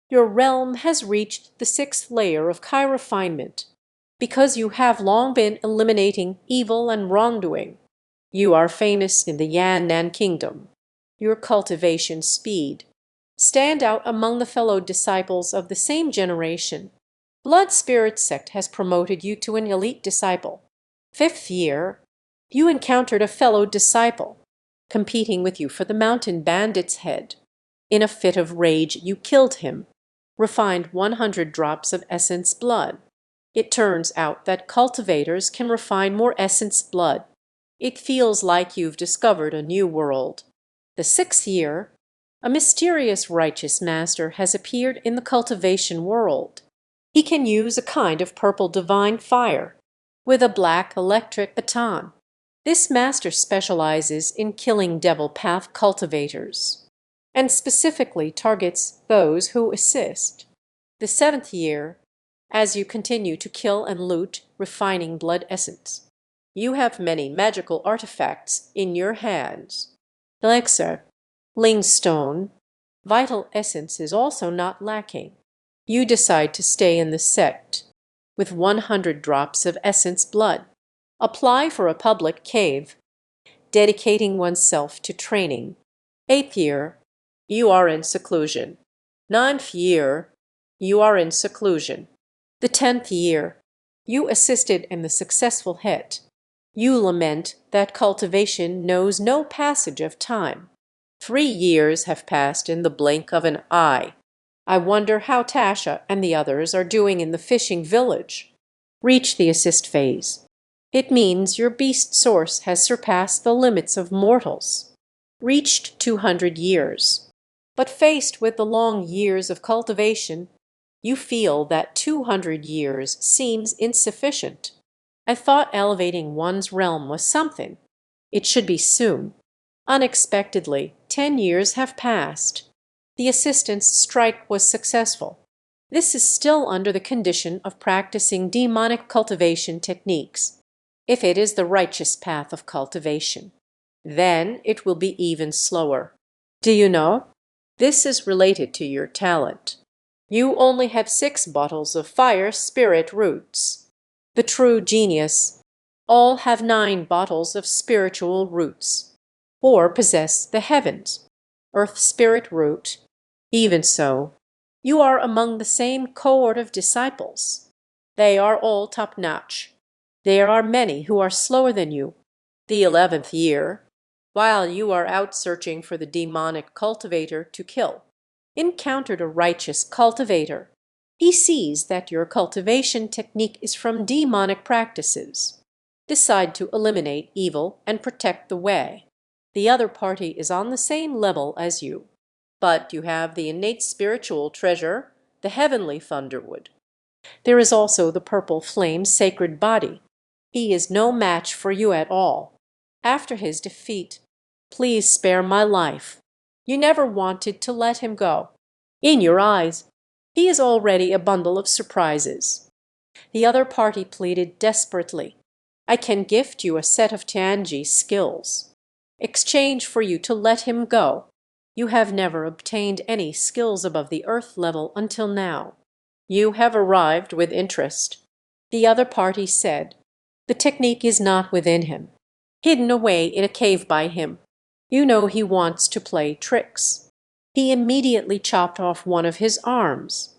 S1: Your realm has reached the 6th layer of chi-refinement. Because you have long been eliminating evil and wrongdoing. You are famous in the Yan'an kingdom. Your cultivation speed. Stand out among the fellow disciples of the same generation. Blood Spirit Sect has promoted you to an elite disciple. 5th year, you encountered a fellow disciple, competing with you for the mountain bandit's head. In a fit of rage, you killed him. Refined 100 drops of essence blood. It turns out that cultivators can refine more essence blood. It feels like you've discovered a new world. The 6th year, a mysterious righteous master has appeared in the cultivation world. He can use a kind of purple divine fire with a black electric baton. This master specializes in killing devil path cultivators and specifically targets those who assist. The 7th year, as you continue to kill and loot refining blood essence, you have many magical artifacts in your hands. Elixir, Lingstone, vital essence is also not lacking. You decide to stay in the sect with 100 drops of essence blood. Apply for a public cave, dedicating oneself to training. 8th year, you are in seclusion. 9th year, you are in seclusion. The 10th year, you assisted in the successful hit. You lament that cultivation knows no passage of time. 3 years have passed in the blink of an eye. I wonder how Tasha and the others are doing in the fishing village. Reach the assist phase. It means your beast source has surpassed the limits of mortals. Reached 200 years. But faced with the long years of cultivation, you feel that 200 years seems insufficient. I thought elevating one's realm was something. It should be soon. Unexpectedly, 10 years have passed. The assistance strike was successful. This is still under the condition of practicing demonic cultivation techniques, if it is the righteous path of cultivation. Then it will be even slower. Do you know? This is related to your talent. You only have 6 bottles of fire spirit roots. The true genius all have 9 bottles of spiritual roots, or possess the heavens, earth spirit root. Even so, you are among the same cohort of disciples. They are all top-notch. There are many who are slower than you. The 11th year, while you are out searching for the demonic cultivator to kill, encountered a righteous cultivator. He sees that your cultivation technique is from demonic practices. Decide to eliminate evil and protect the way. The other party is on the same level as you, but you have the innate spiritual treasure, the heavenly thunderwood. There is also the purple flame sacred body. He is no match for you at all. After his defeat, please spare my life. You never wanted to let him go. In your eyes, he is already a bundle of surprises. The other party pleaded desperately. I can gift you a set of Tianji skills. Exchange for you to let him go. You have never obtained any skills above the earth level until now. You have arrived with interest. The other party said, the technique is not within him, hidden away in a cave by him. You know he wants to play tricks. He immediately chopped off one of his arms.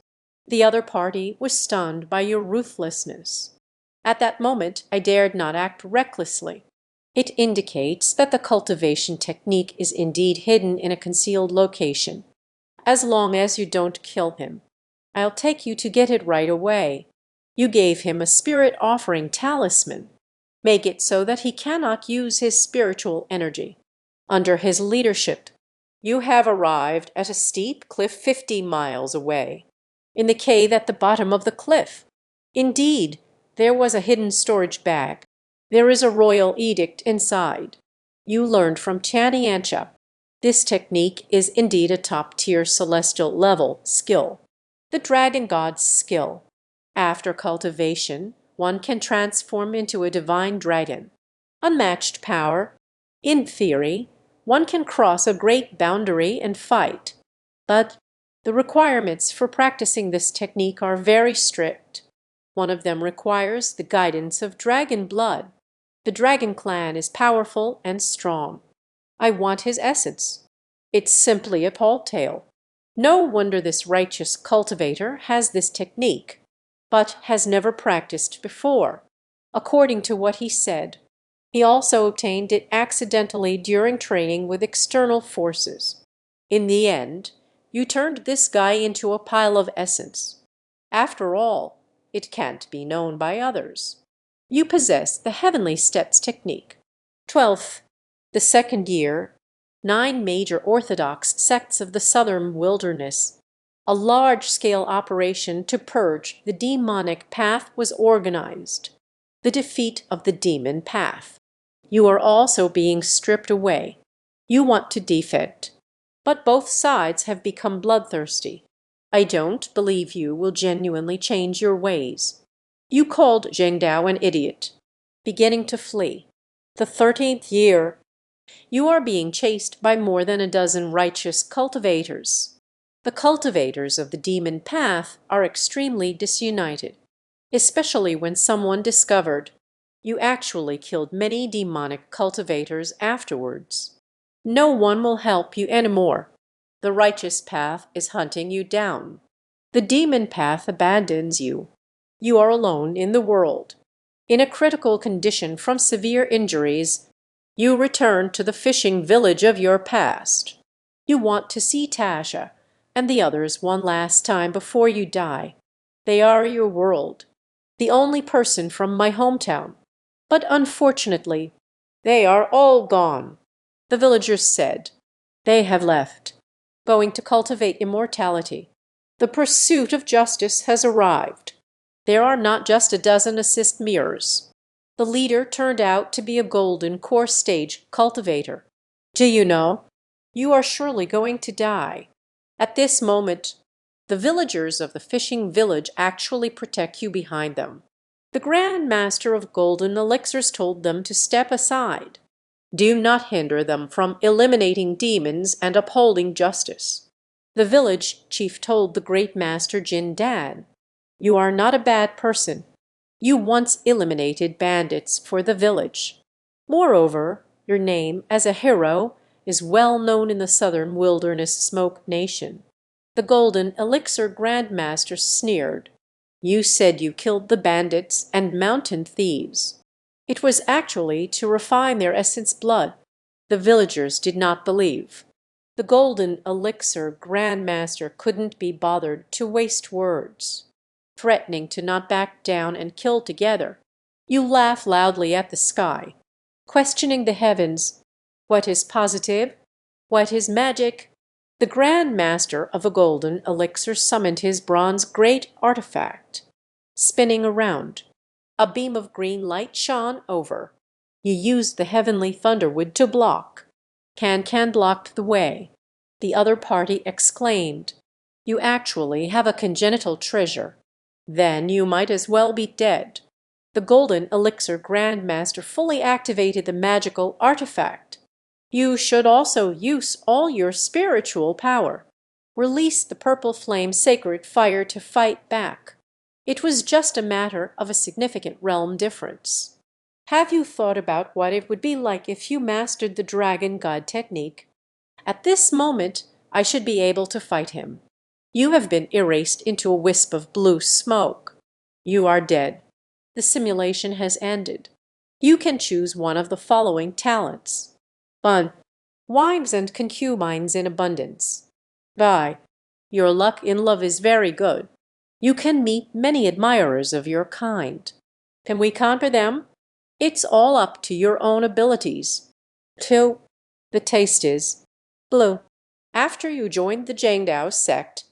S1: The other party was stunned by your ruthlessness. At that moment, I dared not act recklessly. It indicates that the cultivation technique is indeed hidden in a concealed location. As long as you don't kill him, I'll take you to get it right away. You gave him a spirit offering talisman. Make it so that he cannot use his spiritual energy. Under his leadership, you have arrived at a steep cliff 50 miles away. In the cave at the bottom of the cliff, indeed, there was a hidden storage bag. There is a royal edict inside. You learned from Tianyancha. This technique is indeed a top-tier celestial level skill. The dragon god's skill. After cultivation, one can transform into a divine dragon. Unmatched power. In theory, one can cross a great boundary and fight. But the requirements for practicing this technique are very strict. One of them requires the guidance of dragon blood. The dragon clan is powerful and strong. I want his essence. It's simply a tall tale. No wonder this righteous cultivator has this technique, but has never practiced before. According to what he said, he also obtained it accidentally during training with external forces. In the end, you turned this guy into a pile of essence. After all, it can't be known by others. You possess the heavenly steps technique. 12th, the second year, 9 major orthodox sects of the southern wilderness. A large-scale operation to purge the demonic path was organized. The defeat of the demon path. You are also being stripped away. You want to defend. But both sides have become bloodthirsty. I don't believe you will genuinely change your ways. You called Zheng Dao an idiot, beginning to flee. The 13th year, you are being chased by more than a dozen righteous cultivators. The cultivators of the demon path are extremely disunited, especially when someone discovered you actually killed many demonic cultivators afterwards. No one will help you anymore. The righteous path is hunting you down. The demon path abandons you. You are alone in the world. In a critical condition from severe injuries, you return to the fishing village of your past. You want to see Tasha and the others one last time before you die. They are your world, the only person from my hometown. But unfortunately, they are all gone. The villagers said, they have left, going to cultivate immortality. The pursuit of justice has arrived. There are not just a dozen assist mirrors. The leader turned out to be a golden core stage cultivator. Do you know? You are surely going to die. At this moment, the villagers of the fishing village actually protect you behind them. The Grand Master of Golden Elixirs told them to step aside. Do not hinder them from eliminating demons and upholding justice. The village chief told the great master Qin Dan, you are not a bad person. You once eliminated bandits for the village. Moreover, your name as a hero is well known in the southern wilderness smoke nation. The Golden Elixir Grand Master sneered. You said you killed the bandits and mountain thieves. It was actually to refine their essence blood. The villagers did not believe. The Golden Elixir Grand Master couldn't be bothered to waste words. Threatening to not back down and kill together, you laugh loudly at the sky, questioning the heavens. What is positive? What is magic? The Grand Master of a Golden Elixir summoned his bronze great artifact. Spinning around, a beam of green light shone over. You used the heavenly thunderwood to block. Can blocked the way. The other party exclaimed, you actually have a congenital treasure. Then you might as well be dead. The Golden Elixir Grand Master fully activated the magical artifact. You should also use all your spiritual power. Release the purple flame sacred fire to fight back. It was just a matter of a significant realm difference. Have you thought about what it would be like if you mastered the Dragon God technique? At this moment, I should be able to fight him. You have been erased into a wisp of blue smoke. You are dead. The simulation has ended. You can choose one of the following talents. 1. Wives and concubines in abundance. Bye. Your luck in love is very good. You can meet many admirers of your kind. Can we conquer them? It's all up to your own abilities. 2. The taste is blue. After you joined the Zhengdao sect,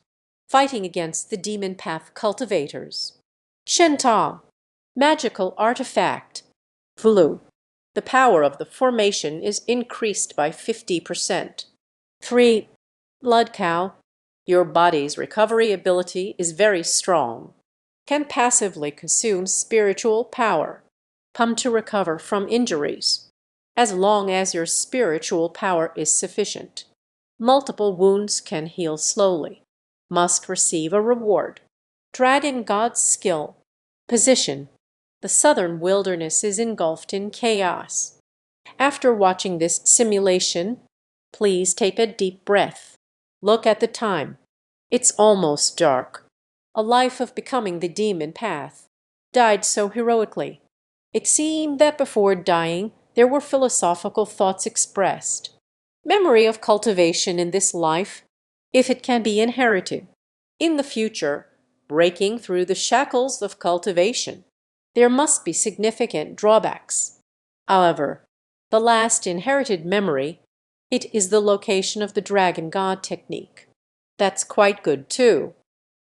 S1: fighting against the demon path cultivators. Shentong, magical artifact. Blue. The power of the formation is increased by 50%. 3. Blood cow. Your body's recovery ability is very strong. Can passively consume spiritual power. Pump to recover from injuries. As long as your spiritual power is sufficient. Multiple wounds can heal slowly. Must receive a reward. Dragon God's skill. Position. The southern wilderness is engulfed in chaos. After watching this simulation, please take a deep breath. Look at the time. It's almost dark. A life of becoming the demon path. Died so heroically. It seemed that before dying, there were philosophical thoughts expressed. Memory of cultivation in this life, if it can be inherited. In the future, breaking through the shackles of cultivation. There must be significant drawbacks. However, the last inherited memory, it is the location of the Dragon God technique. That's quite good too.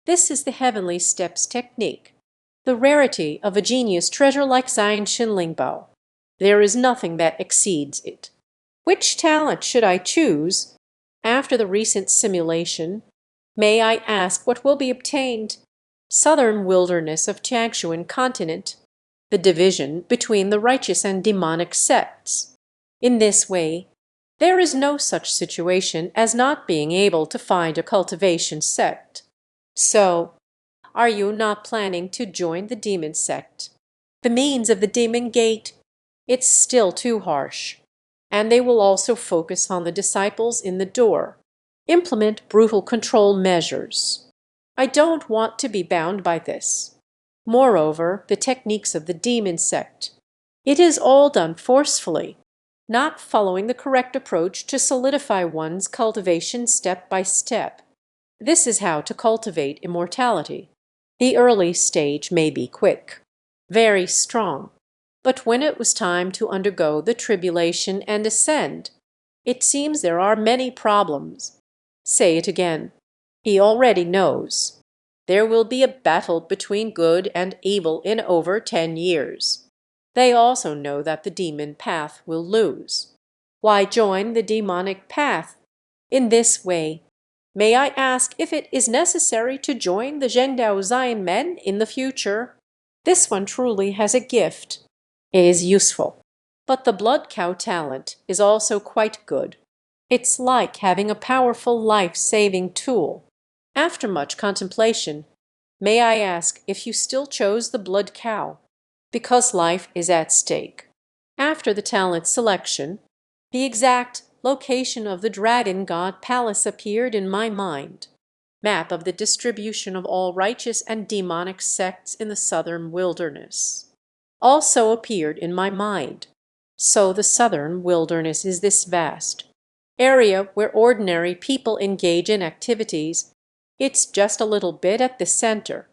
S1: This is the Heavenly Steps technique. The rarity of a genius treasure like Zion Shinlingbao. There is nothing that exceeds it. Which talent should I choose? After the recent simulation, may I ask what will be obtained? Southern wilderness of Jiangxuan continent, the division between the righteous and demonic sects. In this way, there is no such situation as not being able to find a cultivation sect. So, are you not planning to join the demon sect? The means of the demon gate, it's still too harsh. And they will also focus on the disciples in the door. Implement brutal control measures. I don't want to be bound by this. Moreover, the techniques of the demon sect. It is all done forcefully, not following the correct approach to solidify one's cultivation step by step. This is how to cultivate immortality. The early stage may be quick, very strong, but when it was time to undergo the tribulation and ascend, it seems there are many problems. Say it again. He already knows. There will be a battle between good and evil in over 10 years. They also know that the demon path will lose. Why join the demonic path? In this way, may I ask if it is necessary to join the Zhengdao Zion men in the future? This one truly has a gift. It is useful. But the blood cow talent is also quite good. It's like having a powerful life-saving tool. After much contemplation, may I ask if you still chose the blood cow? Because life is at stake. After the talent selection, the exact location of the Dragon God Palace appeared in my mind. Map of the distribution of all righteous and demonic sects in the southern wilderness. Also appeared in my mind. So the southern wilderness is this vast area where ordinary people engage in activities. It's just a little bit at the center.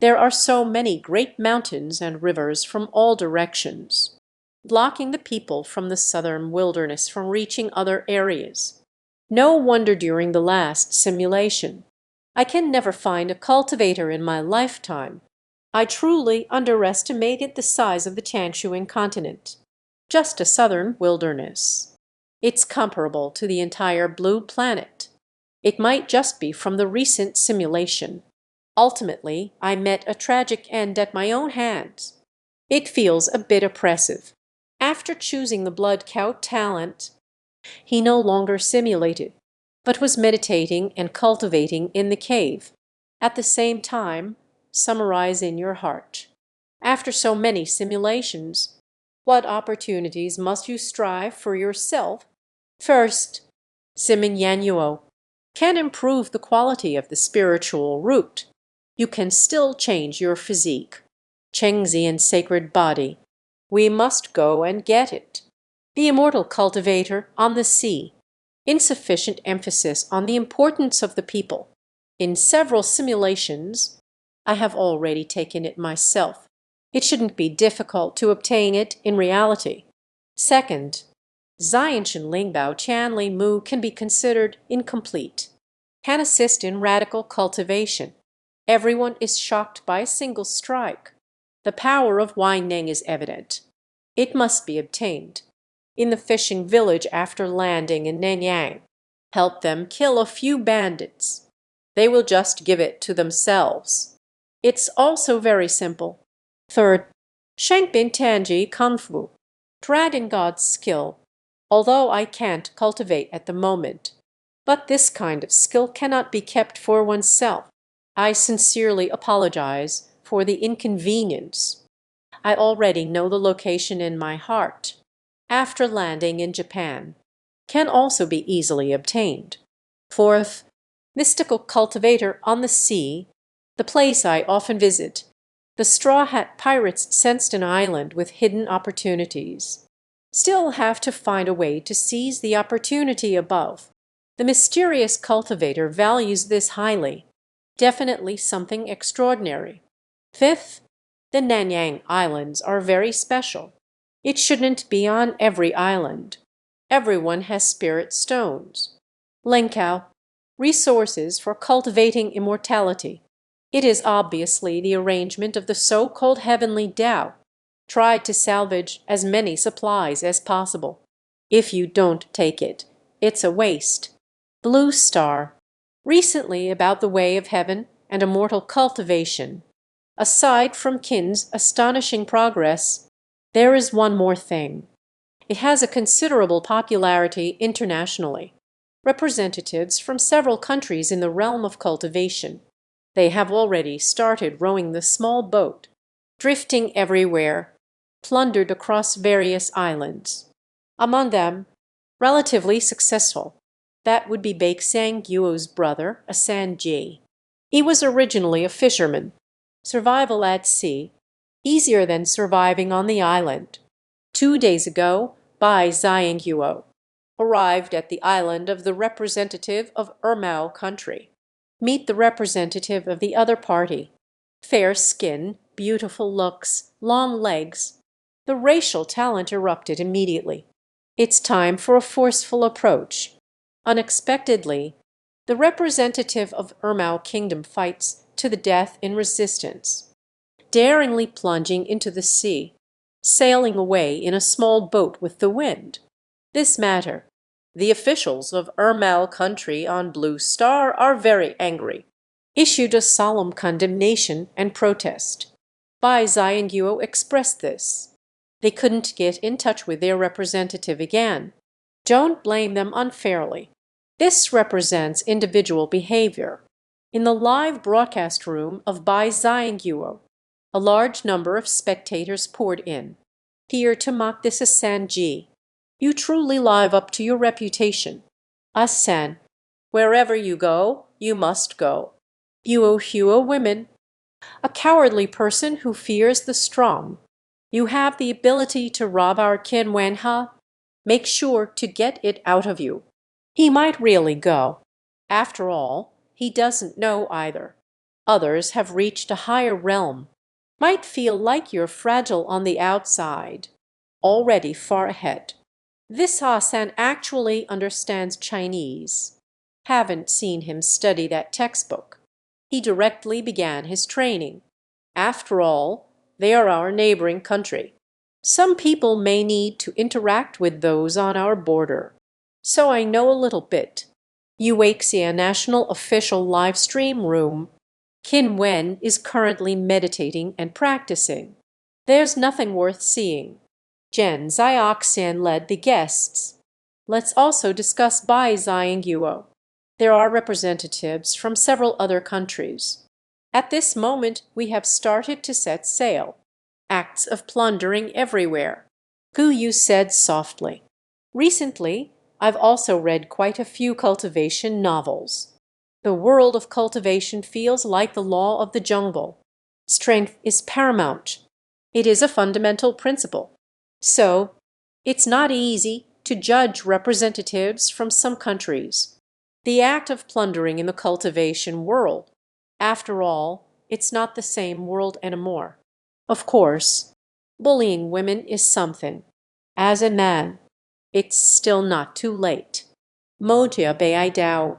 S1: There are so many great mountains and rivers from all directions, blocking the people from the southern wilderness from reaching other areas. No wonder during the last simulation, I can never find a cultivator in my lifetime. I truly underestimated the size of the Jiangxuan continent. Just a southern wilderness. It's comparable to the entire blue planet. It might just be from the recent simulation. Ultimately, I met a tragic end at my own hands. It feels a bit oppressive. After choosing the blood cow talent, He no longer simulated, but was meditating and cultivating in the cave. At the same time, summarize in your heart. After so many simulations, what opportunities must you strive for yourself? First, Simin Yanyuo can improve the quality of the spiritual root. You can still change your physique. Chengzi and sacred body. We must go and get it. The immortal cultivator on the sea. Insufficient emphasis on the importance of the people. In several simulations, I have already taken it myself. It shouldn't be difficult to obtain it in reality. Second, Zianshan Lingbao Chanli Mu can be considered incomplete. Can assist in radical cultivation. Everyone is shocked by a single strike. The power of Weineng is evident. It must be obtained. In the fishing village after landing in Nanyang, help them kill a few bandits. They will just give it to themselves. It's also very simple. Third, Shengbin Tanji Kung Fu. Dragon God's skill. Although I can't cultivate at the moment. But this kind of skill cannot be kept for oneself. I sincerely apologize for the inconvenience. I already know the location in my heart. After landing in Japan, can also be easily obtained. Fourth, mystical cultivator on the sea, the place I often visit. The Straw Hat Pirates sensed an island with hidden opportunities. Still have to find a way to seize the opportunity above. The mysterious cultivator values this highly. Definitely something extraordinary. Fifth, the Nanyang Islands are very special. It shouldn't be on every island. Everyone has spirit stones. Lenkao, resources for cultivating immortality. It is obviously the arrangement of the so-called Heavenly Dao. Try to salvage as many supplies as possible. If you don't take it, it's a waste. Blue Star. Recently about the way of heaven and immortal cultivation. Aside from Qin's astonishing progress, there is one more thing. It has a considerable popularity internationally. Representatives from several countries in the realm of cultivation. They have already started rowing the small boat, drifting everywhere, plundered across various islands. Among them, relatively successful. That would be Baeksan Gyuo's brother, Asan Ji. He was originally a fisherman. Survival at sea, easier than surviving on the island. 2 days ago, Bai Zhangguo arrived at the island of the representative of Ermao country. Meet the representative of the other party. Fair skin, beautiful looks, long legs. The racial talent erupted immediately. It's time for a forceful approach. Unexpectedly, the representative of Ermao Kingdom fights to the death in resistance, daringly plunging into the sea, sailing away in a small boat with the wind. This matter, the officials of Ermao country on Blue Star are very angry, issued a solemn condemnation and protest. Bai Zhangguo expressed this. They couldn't get in touch with their representative again. Don't blame them unfairly. This represents individual behavior. In the live broadcast room of Bai Zhangguo, a large number of spectators poured in, here to mock this Asan Ji. You truly live up to your reputation. Asan, wherever you go, you must go. Huo women, a cowardly person who fears the strong. You have the ability to rob our Qin Wen ha? Make sure to get it out of you. He might really go. After all, he doesn't know either. Others have reached a higher realm. Might feel like you're fragile on the outside. Already far ahead. This Hassan actually understands Chinese. Haven't seen him study that textbook. He directly began his training. After all, they are our neighboring country. Some people may need to interact with those on our border. So I know a little bit. Euaxia National Official Live Stream Room. Qin Wen is currently meditating and practicing. There's nothing worth seeing. Jen Zioxian led the guests. Let's also discuss Bai Zhang. There are representatives from several other countries. At this moment we have started to set sail. Acts of plundering everywhere. Gu Yu said softly. Recently, I've also read quite a few cultivation novels. The world of cultivation feels like the law of the jungle. Strength is paramount. It is a fundamental principle. So, it's not easy to judge representatives from some countries. The act of plundering in the cultivation world. After all, it's not the same world anymore. Of course, bullying women is something. As a man, it's still not too late. Motia Bei Dao.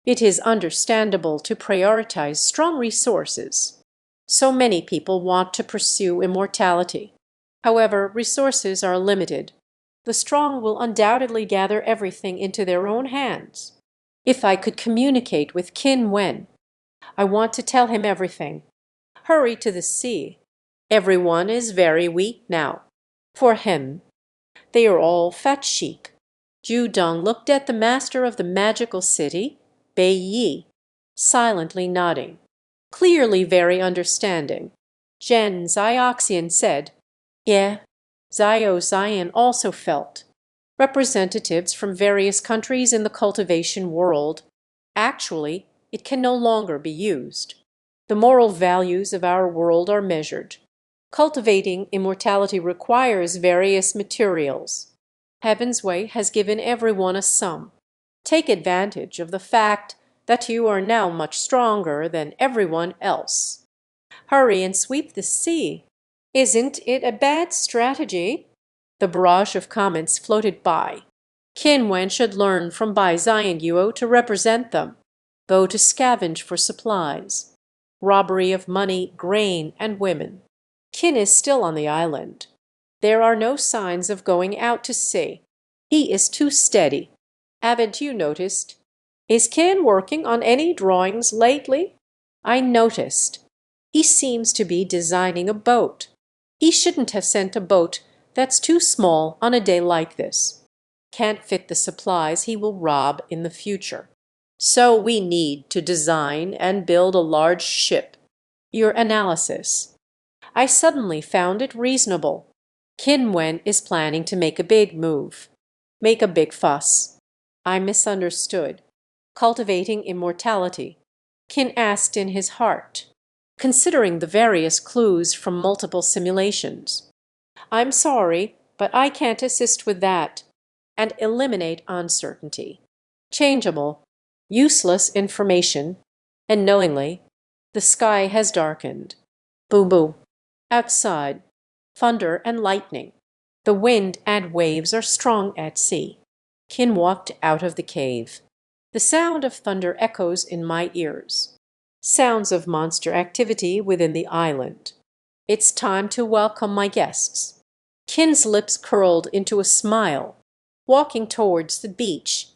S1: It is understandable to prioritize strong resources. So many people want to pursue immortality. However, resources are limited. The strong will undoubtedly gather everything into their own hands. If I could communicate with Qin Wen, I want to tell him everything. Hurry to the sea. Everyone is very weak now. For him, they are all fat sheep. Ju Dong looked at the master of the magical city, Bei Yi, silently nodding, clearly very understanding. Zhen Zioxian said, "Yeah." Zio Zion also felt. Representatives from various countries in the cultivation world. Actually, it can no longer be used. The moral values of our world are measured. Cultivating immortality requires various materials. Heaven's Way has given everyone a sum. Take advantage of the fact that you are now much stronger than everyone else. Hurry and sweep the sea. Isn't it a bad strategy? The barrage of comments floated by. Qin Wen should learn from Bai Zhang to represent them, though to scavenge for supplies. Robbery of money, grain, and women. Qin is still on the island. There are no signs of going out to sea. He is too steady. Haven't you noticed? Is Qin working on any drawings lately? I noticed. He seems to be designing a boat. He shouldn't have sent a boat that's too small on a day like this. Can't fit the supplies he will rob in the future. So we need to design and build a large ship. Your analysis. I suddenly found it reasonable. Qin Wen is planning to make a big move. Make a big fuss. I misunderstood. Cultivating immortality. Qin asked in his heart, considering the various clues from multiple simulations. I'm sorry, but I can't assist with that. And eliminate uncertainty. Changeable, useless information, and knowingly, the sky has darkened. Boom boom. Outside, thunder and lightning. The wind and waves are strong at sea. Qin walked out of the cave. The sound of thunder echoes in my ears. Sounds of monster activity within the island. It's time to welcome my guests. Qin's lips curled into a smile. Walking towards the beach.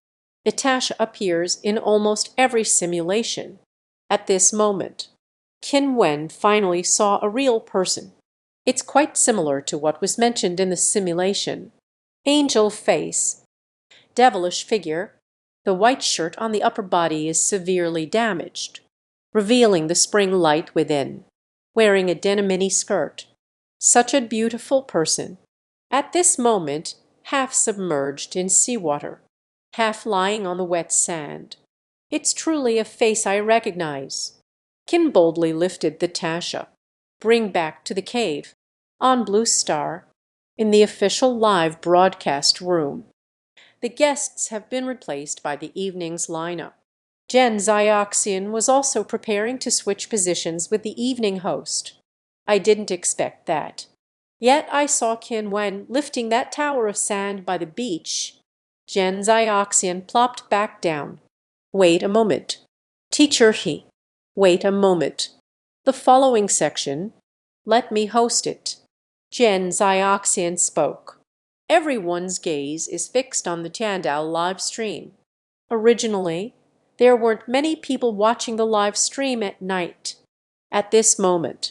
S1: Natasha appears in almost every simulation. At this moment, Qin Wen finally saw a real person. It's quite similar to what was mentioned in the simulation. Angel face, devilish figure. The white shirt on the upper body is severely damaged, revealing the spring light within. Wearing a denim mini skirt. Such a beautiful person. At this moment, half submerged in seawater, half lying on the wet sand. It's truly a face I recognize. Qin boldly lifted the Tasha. Bring back to the cave. On Blue Star, in the official live broadcast room. The guests have been replaced by the evening's lineup. Zhen Zioxian was also preparing to switch positions with the evening host. I didn't expect that. Yet I saw Qin Wen lifting that tower of sand by the beach. Zhen Zioxian plopped back down. Wait a moment. Teacher He. Wait a moment. The following section, let me host it. Zhen Zioxian spoke. Everyone's gaze is fixed on the Tiandao live stream. Originally, there weren't many people watching the live stream at night. At this moment,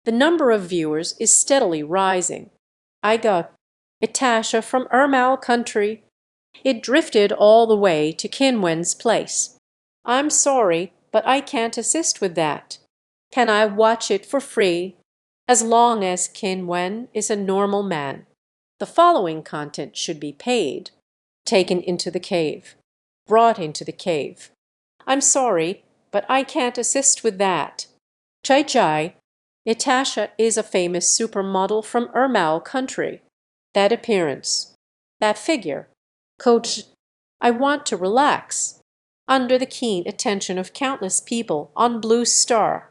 S1: the number of viewers is steadily rising. I got Itasha from Ermal country. It drifted all the way to Qin Wen's place. "I'm sorry, but I can't assist with that. Can I watch it for free? As long as Qin Wen is a normal man. The following content should be paid. Taken into the cave. Brought into the cave. I'm sorry, but I can't assist with that. Chai Chai, Natasha is a famous supermodel from Ermau country. That appearance. That figure. Coach, I want to relax. Under the keen attention of countless people on Blue Star.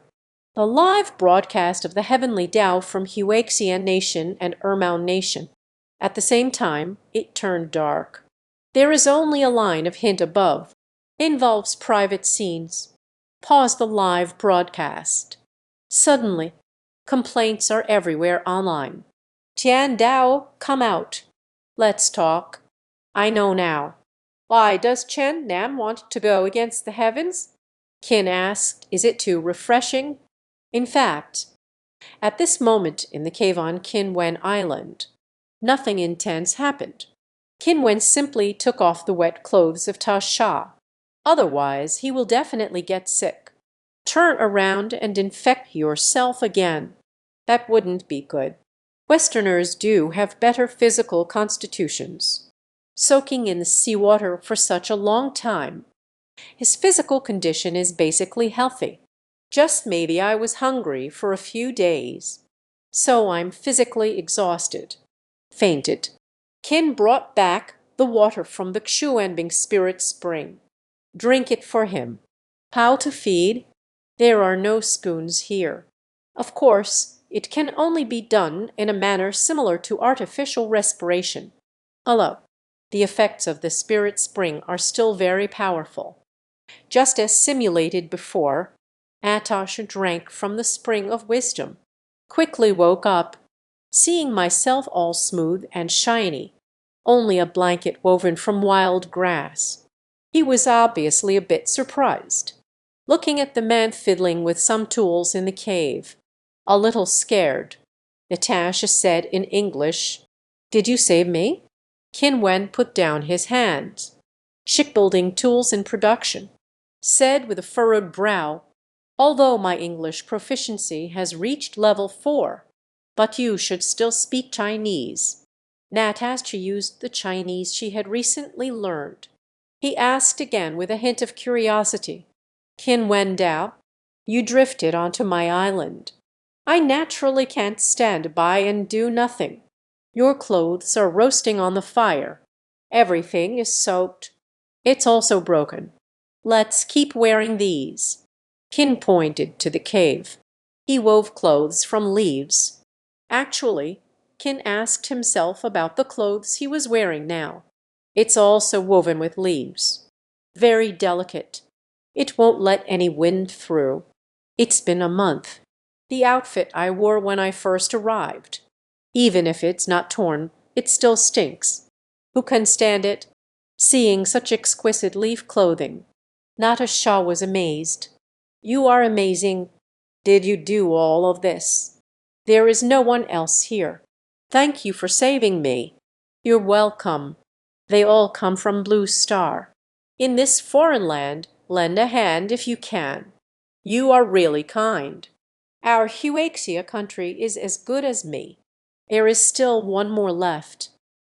S1: The live broadcast of the Heavenly Dao from Huaxian Nation and Ermau Nation. At the same time, it turned dark. There is only a line of hint above. Involves private scenes. Pause the live broadcast. Suddenly, complaints are everywhere online. Tian Dao, come out. Let's talk. I know now. Why does Chen Nam want to go against the heavens? Qin asked, is it too refreshing? In fact, at this moment in the cave on Qin Wen Island, nothing intense happened. Qin Wen simply took off the wet clothes of Ta Sha. Otherwise, he will definitely get sick. Turn around and infect yourself again. That wouldn't be good. Westerners do have better physical constitutions. Soaking in the seawater for such a long time. His physical condition is basically healthy. Just maybe I was hungry for a few days. So I'm physically exhausted. Fainted. Qin brought back the water from the Xuanbing spirit spring. Drink it for him. How to feed? There are no spoons here. Of course, it can only be done in a manner similar to artificial respiration. Although, the effects of the spirit spring are still very powerful. Just as simulated before, Natasha drank from the spring of wisdom, quickly woke up, seeing myself all smooth and shiny, only a blanket woven from wild grass. He was obviously a bit surprised, looking at the man fiddling with some tools in the cave, a little scared. Natasha said in English, "Did you save me?" Qin Wen put down his hands. "Shipbuilding tools in production," said with a furrowed brow, "although my English proficiency has reached level 4, but you should still speak Chinese." Natasha used the Chinese she had recently learned. He asked again with a hint of curiosity, "Qin Wen Dao, you drifted onto my island. I naturally can't stand by and do nothing. Your clothes are roasting on the fire. Everything is soaked. It's also broken. Let's keep wearing these." Qin pointed to the cave. He wove clothes from leaves. Actually, Qin asked himself about the clothes he was wearing now. It's also woven with leaves. Very delicate. It won't let any wind through. It's been a month. The outfit I wore when I first arrived. Even if it's not torn, it still stinks. Who can stand it? Seeing such exquisite leaf clothing. Natasha was amazed. "You are amazing. Did you do all of this? There is no one else here. Thank you for saving me." "You're welcome. They all come from Blue Star. In this foreign land, lend a hand if you can. You are really kind. Our Huaxia country is as good as me. There is still one more left."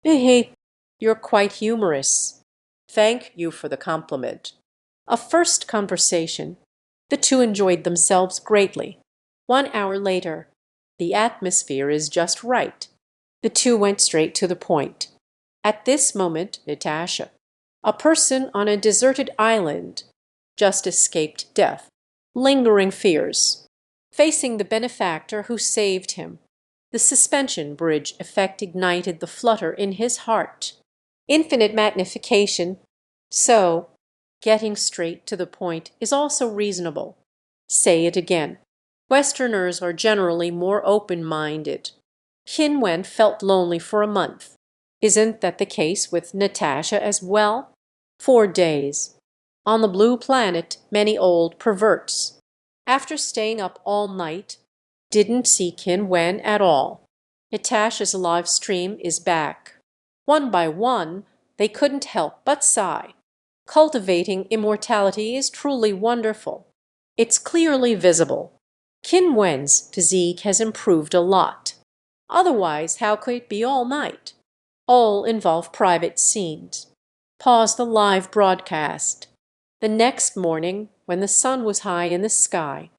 S1: "Hehe, you're quite humorous." "Thank you for the compliment." A first conversation. The two enjoyed themselves greatly. 1 hour later. The atmosphere is just right. The two went straight to the point. At this moment, Natasha, a person on a deserted island, just escaped death, lingering fears, facing the benefactor who saved him. The suspension bridge effect ignited the flutter in his heart. Infinite magnification. So, getting straight to the point is also reasonable. Say it again. Westerners are generally more open-minded. Qin Wen felt lonely for a month. Isn't that the case with Natasha as well? 4 days. On the blue planet, many old perverts. After staying up all night, didn't see Qin Wen at all. Natasha's live stream is back. One by one, They couldn't help but sigh. Cultivating immortality is truly wonderful. It's clearly visible. Qin Wen's physique has improved a lot. Otherwise, how could it be all night? All involve private scenes. Pause the live broadcast. The next morning, when the sun was high in the sky,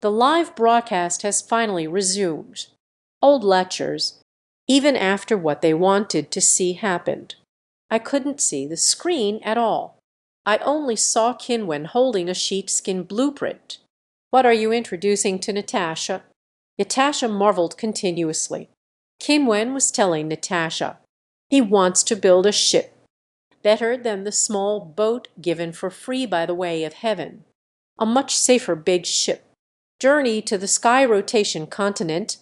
S1: the live broadcast has finally resumed. Old lectures, even after what they wanted to see happened. I couldn't see the screen at all. I only saw Qin Wen holding a sheepskin blueprint. "What are you introducing to Natasha?" Natasha marveled continuously. Qin Wen was telling Natasha, "He wants to build a ship, better than the small boat given for free by the way of heaven. A much safer big ship. Journey to the sky rotation continent.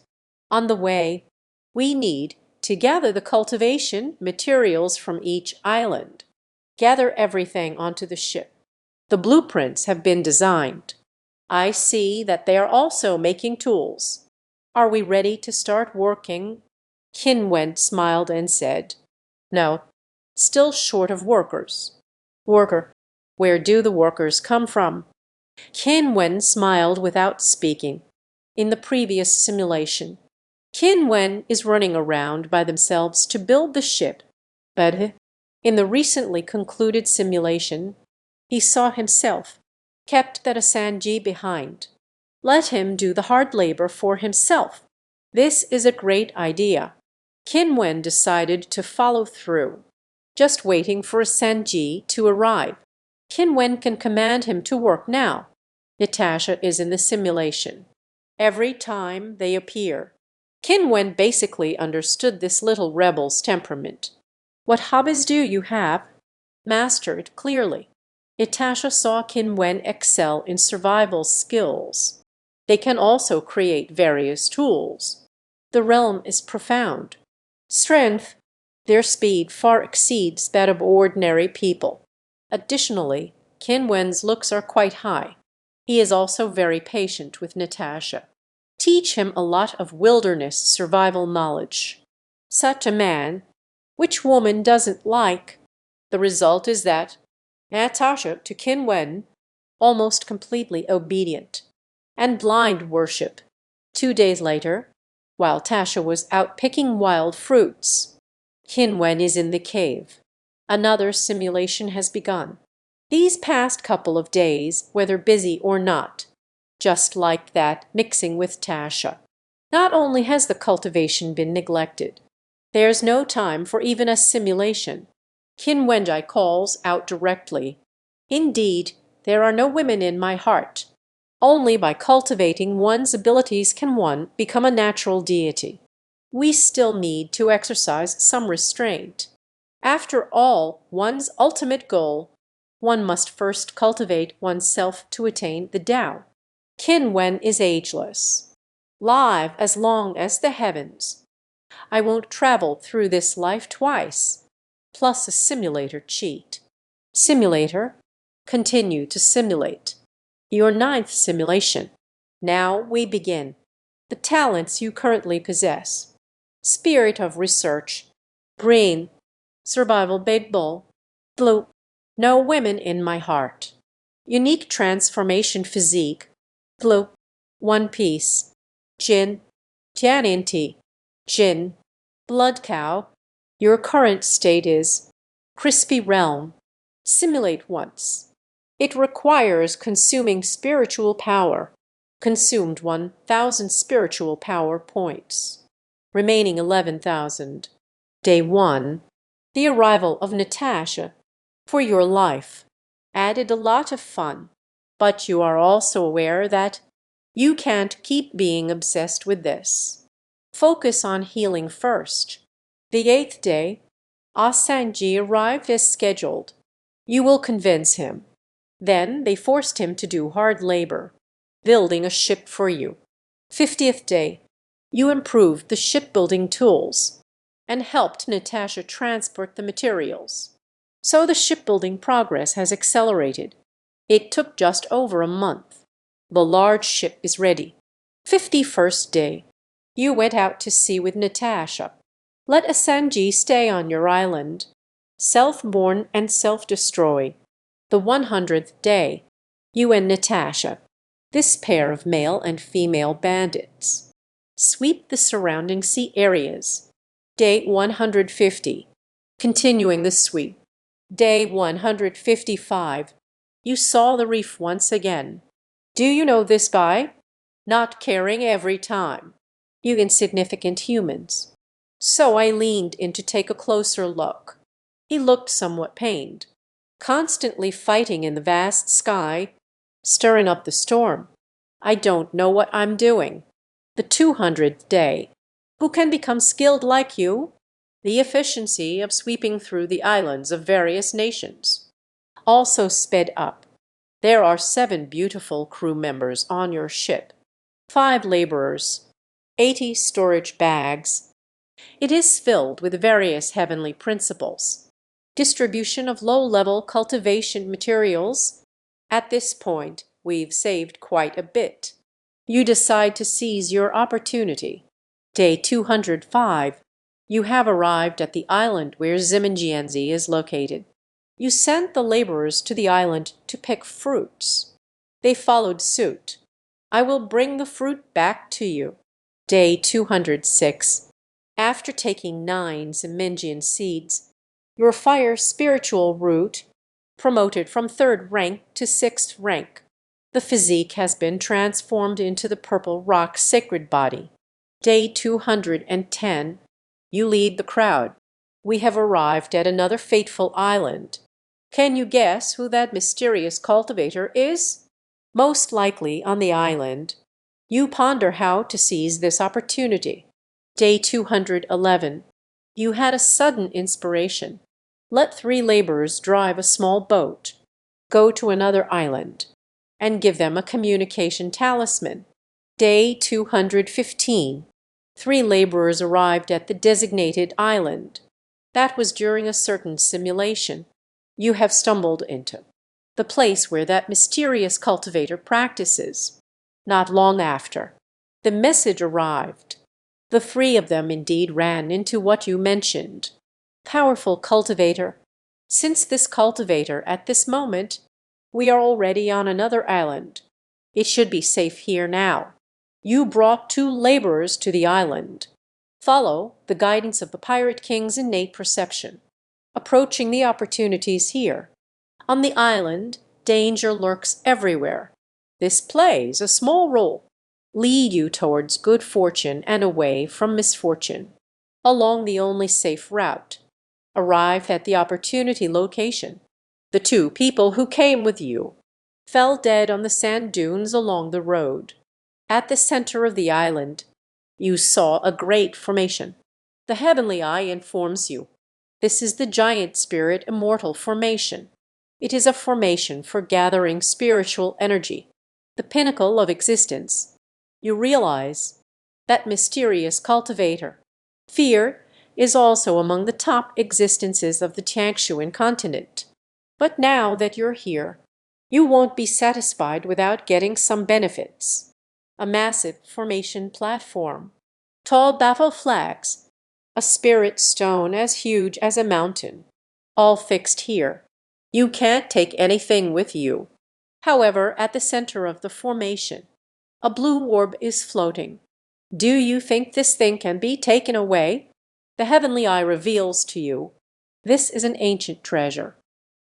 S1: On the way, we need to gather the cultivation materials from each island. Gather everything onto the ship. The blueprints have been designed. I see that they are also making tools. Are we ready to start working?" Qin Wen smiled and said, "No, still short of workers." "Worker? Where do the workers come from?" Qin Wen smiled without speaking. In the previous simulation, Qin Wen is running around by themselves to build the ship, but in the recently concluded simulation, he saw himself kept at a Sanji behind. Let him do the hard labor for himself. This is a great idea. Qin Wen decided to follow through, just waiting for a Sanji to arrive. Qin Wen can command him to work now. Natasha is in the simulation. Every time they appear, Qin Wen basically understood this little rebel's temperament. "What hobbies do you have?" "Mastered clearly." Natasha saw Qin Wen excel in survival skills. They can also create various tools. The realm is profound. Strength, their speed far exceeds that of ordinary people. Additionally, Qin Wen's looks are quite high. He is also very patient with Natasha. Teach him a lot of wilderness survival knowledge. Such a man, which woman doesn't like? The result is that Natasha to Qin Wen, almost completely obedient, and blind worship. 2 days later, while Tasha was out picking wild fruits, Qin Wen is in the cave. Another simulation has begun. These past couple of days, whether busy or not, just like that mixing with Tasha. Not only has the cultivation been neglected, there's no time for even a simulation. Qin Wenjai calls out directly, "Indeed, there are no women in my heart. Only by cultivating one's abilities can one become a natural deity. We still need to exercise some restraint. After all, one's ultimate goal, one must first cultivate oneself to attain the Tao." Qin Wen is ageless, live as long as the heavens. I won't travel through this life twice, plus a simulator cheat. Simulator, continue to simulate. Your 9th simulation. Now we begin. The talents you currently possess. Spirit of research. Brain. Survival Babel. Blue. No women in my heart. Unique transformation physique. Blue. One Piece. Jin. Janinti. Jin. Blood cow. Your current state is crispy realm. Simulate once. It requires consuming spiritual power. Consumed 1,000 spiritual power points. Remaining 11,000. Day 1. The arrival of Natasha. For your life. Added a lot of fun. But you are also aware that you can't keep being obsessed with this. Focus on healing first. The 8th day, Asanji arrived as scheduled. You will convince him. Then they forced him to do hard labor, building a ship for you. 50th day, you improved the shipbuilding tools and helped Natasha transport the materials. So the shipbuilding progress has accelerated. It took just over a month. The large ship is ready. 51st day, you went out to sea with Natasha. Let Asanji stay on your island. Self-born and self-destroy. The 100th day. You and Natasha. This pair of male and female bandits. Sweep the surrounding sea areas. Day 150. Continuing the sweep. Day 155. You saw the reef once again. Do you know this guy? Not caring every time. You insignificant humans. So I leaned in to take a closer look. He looked somewhat pained. Constantly fighting in the vast sky, stirring up the storm. I don't know what I'm doing. The 200th day. Who can become skilled like you? The efficiency of sweeping through the islands of various nations. Also sped up. There are 7 beautiful crew members on your ship. 5 laborers. 80 storage bags. It is filled with various heavenly principles. Distribution of low-level cultivation materials. At this point, we've saved quite a bit. You decide to seize your opportunity. Day 205. You have arrived at the island where Ziminjianzi is located. You sent the laborers to the island to pick fruits. They followed suit. I will bring the fruit back to you. Day 206. After taking 9 Ziminjian seeds, your fire spiritual root promoted from 3rd rank to 6th rank. The physique has been transformed into the purple rock sacred body. Day 210. You lead the crowd. We have arrived at another fateful island. Can you guess who that mysterious cultivator is? Most likely on the island. You ponder how to seize this opportunity. Day 211. You had a sudden inspiration. Let 3 laborers drive a small boat. Go to another island and give them a communication talisman. Day 215. 3 laborers arrived at the designated island. That was during a certain simulation you have stumbled into. The place where that mysterious cultivator practices. Not long after, the message arrived. The 3 of them indeed ran into what you mentioned. Powerful cultivator. Since this cultivator, at this moment, we are already on another island. It should be safe here now. You brought 2 laborers to the island. Follow the guidance of the Pirate King's innate perception. Approaching the opportunities here. On the island, danger lurks everywhere. This plays a small role. Lead you towards good fortune and away from misfortune. Along the only safe route. Arrive at the opportunity location. The 2 people who came with you fell dead on the sand dunes along the road. At the center of the island, you saw a great formation. The heavenly eye informs you. This is the giant spirit immortal formation. It is a formation for gathering spiritual energy, the pinnacle of existence. You realize that mysterious cultivator. Fear is also among the top existences of the Tiangshuan continent. But now that you're here, you won't be satisfied without getting some benefits. A massive formation platform, tall battle flags, a spirit stone as huge as a mountain, all fixed here. You can't take anything with you. However, at the center of the formation, a blue orb is floating. Do you think this thing can be taken away? The heavenly eye reveals to you. This is an ancient treasure.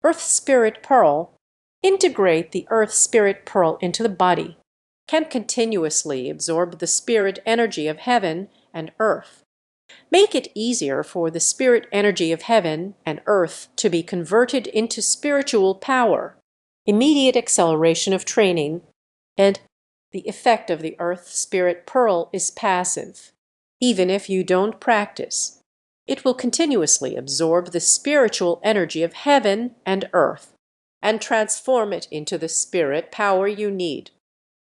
S1: Earth Spirit Pearl. Integrate the Earth Spirit Pearl into the body. Can continuously absorb the spirit energy of heaven and earth. Make it easier for the spirit energy of heaven and earth to be converted into spiritual power. Immediate acceleration of training, and the effect of the Earth Spirit Pearl is passive. Even if you don't practice, it will continuously absorb the spiritual energy of heaven and earth and transform it into the spirit power you need.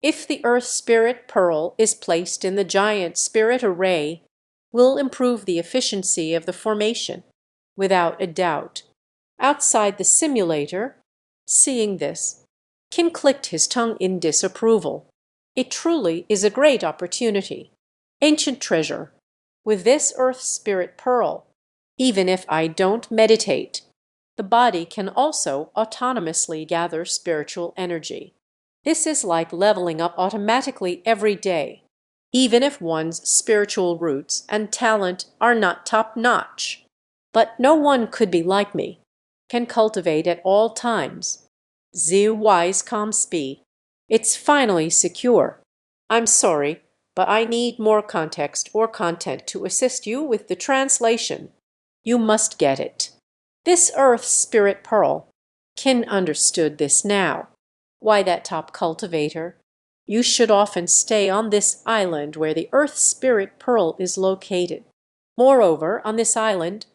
S1: If the Earth Spirit Pearl is placed in the giant spirit array, will improve the efficiency of the formation, without a doubt. Outside the simulator, seeing this, Qin clicked his tongue in disapproval. It truly is a great opportunity. Ancient treasure. With this Earth Spirit Pearl, even if I don't meditate, The body can also autonomously gather spiritual energy. This is like leveling up automatically every day, even if one's spiritual roots and talent are not top-notch. But no one could be like me, can cultivate at all times. Zi wise calm speed. It's finally secure. I'm sorry, but I need more context or content to assist you with the translation. You must get it. This earth spirit pearl. Qin understood this now. Why that top cultivator? You should often stay on this island where the earth spirit pearl is located. Moreover, on this island,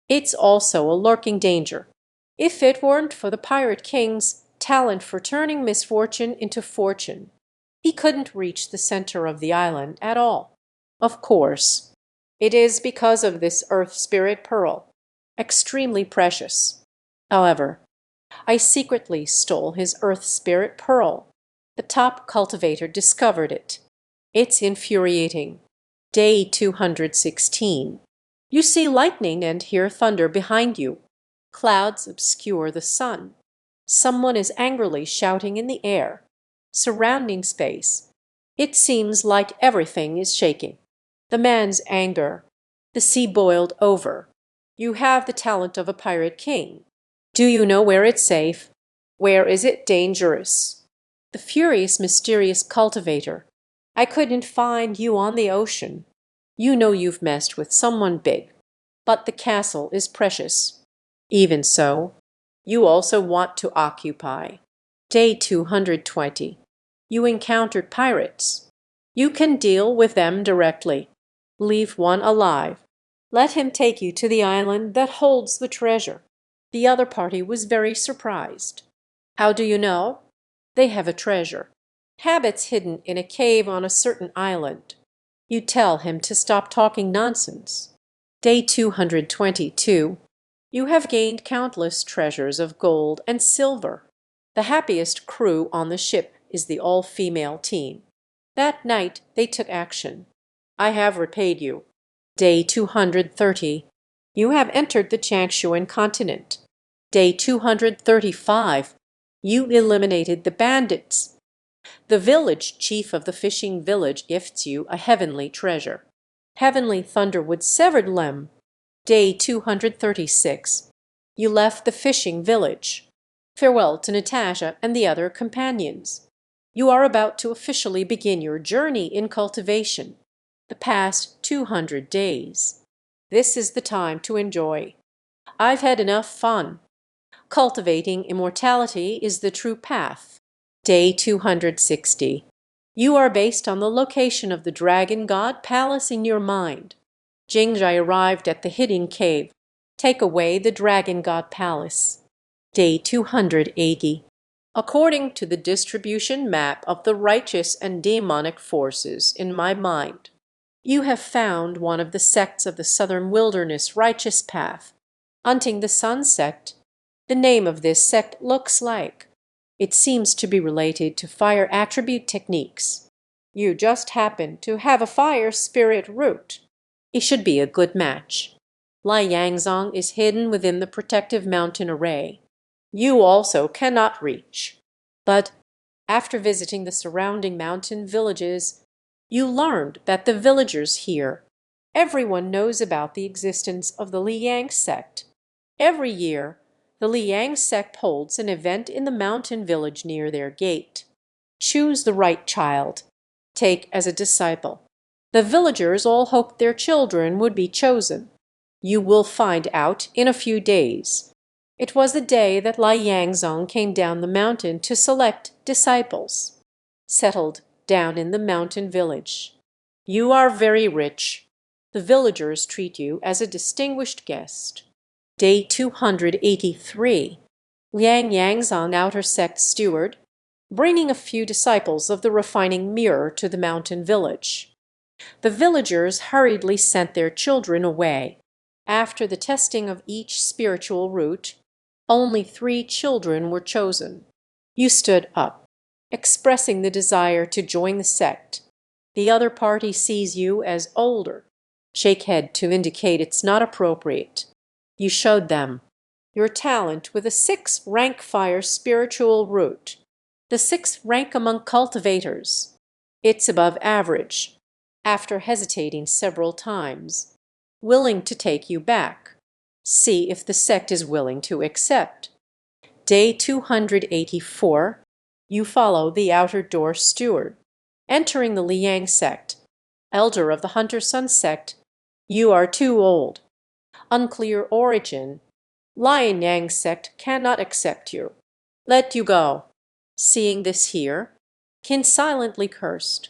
S1: it's also a lurking danger. If it weren't for the Pirate King's talent for turning misfortune into fortune, he couldn't reach the center of the island at all. Of course, it is because of this earth spirit pearl, extremely precious. However, I secretly stole his earth spirit pearl. The top cultivator discovered it. It's infuriating. Day 216. You see lightning and hear thunder behind you. Clouds obscure the sun. Someone is angrily shouting in the air. Surrounding space. It seems like everything is shaking. The man's anger. The sea boiled over. You have the talent of a pirate king. Do you know where it's safe? Where is it dangerous? The furious, mysterious cultivator. I couldn't find you on the ocean. You know you've messed with someone big. But the castle is precious. Even so, you also want to occupy. Day 220. You encountered pirates. You can deal with them directly. Leave one alive. Let him take you to the island that holds the treasure. The other party was very surprised. How do you know? They have a treasure. Habits hidden in a cave on a certain island. You tell him to stop talking nonsense. Day 222. You have gained countless treasures of gold and silver. The happiest crew on the ship is the all-female team. That night they took action. I have repaid you. Day 230. You have entered the Changshuan continent. Day 235. You eliminated the bandits. The village chief of the fishing village gifts you a heavenly treasure. Heavenly Thunderwood severed limb. Day 236. You left the fishing village. Farewell to Natasha and the other companions. You are about to officially begin your journey in cultivation. The past 200 days. This is the time to enjoy. I've had enough fun. Cultivating immortality is the true path. Day 260. You are based on the location of the Dragon God Palace in your mind. Jingjai arrived at the hidden cave. Take away the Dragon God Palace. Day 280. According to the distribution map of the righteous and demonic forces in my mind, you have found one of the sects of the Southern Wilderness righteous path. Hunting the Sun sect. The name of this sect looks like. It seems to be related to fire attribute techniques. You just happen to have a fire spirit root. It should be a good match. Liangzong is hidden within the protective mountain array. You also cannot reach. But after visiting the surrounding mountain villages, you learned that the villagers here, everyone knows about the existence of the Liang sect. Every year, the Liang sect holds an event in the mountain village near their gate. Choose the right child. Take as a disciple. The villagers all hoped their children would be chosen. You will find out in a few days. It was the day that Liangzong came down the mountain to select disciples. Settled down in the mountain village. You are very rich. The villagers treat you as a distinguished guest. Day 283. Liang Yangzong outer sect steward, bringing a few disciples of the refining mirror to the mountain village. The villagers hurriedly sent their children away. After the testing of each spiritual root, only 3 children were chosen. You stood up, expressing the desire to join the sect. The other party sees you as older. Shake head to indicate it's not appropriate. You showed them. your talent with a 6th rank fire spiritual root, the 6th rank among cultivators. It's above average, after hesitating several times, willing to take you back. See if the sect is willing to accept. Day 284, you follow the outer door steward, entering the Liang sect. Elder of the Hunter Sun sect, you are too old. Unclear origin. Lion Yang sect cannot accept you. Let you go. Seeing this here, Qin silently cursed.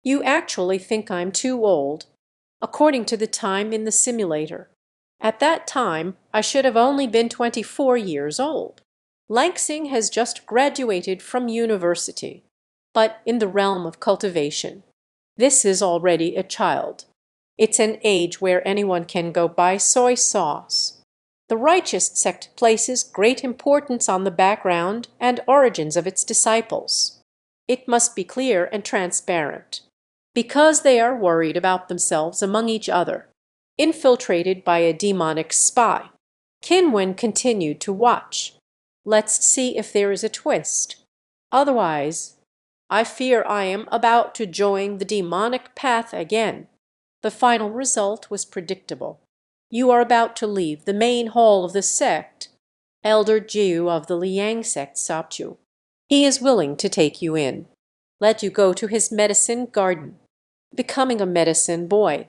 S1: You actually think I'm too old, according to the time in the simulator. At that time, I should have only been 24 years old. Langsing has just graduated from university, but in the realm of cultivation, this is already a child. It's an age where anyone can go buy soy sauce. The righteous sect places great importance on the background and origins of its disciples. It must be clear and transparent, because they are worried about themselves among each other, infiltrated by a demonic spy. Qin Wen continued to watch. Let's see if there is a twist. Otherwise, I fear I am about to join the demonic path again. The final result was predictable. You are about to leave the main hall of the sect. Elder Jiu of the Liang sect stopped you. He is willing to take you in, let you go to his medicine garden, becoming a medicine boy,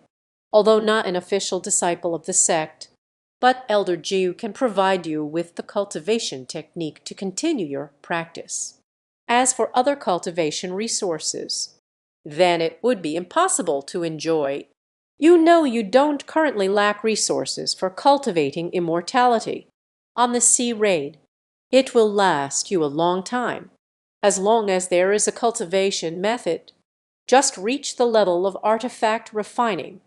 S1: although not an official disciple of the sect. But Elder Jiu can provide you with the cultivation technique to continue your practice. As for other cultivation resources, then it would be impossible to enjoy. You know you don't currently lack resources for cultivating immortality. On the sea raid, it will last you a long time. As long as there is a cultivation method, just reach the level of artifact refining.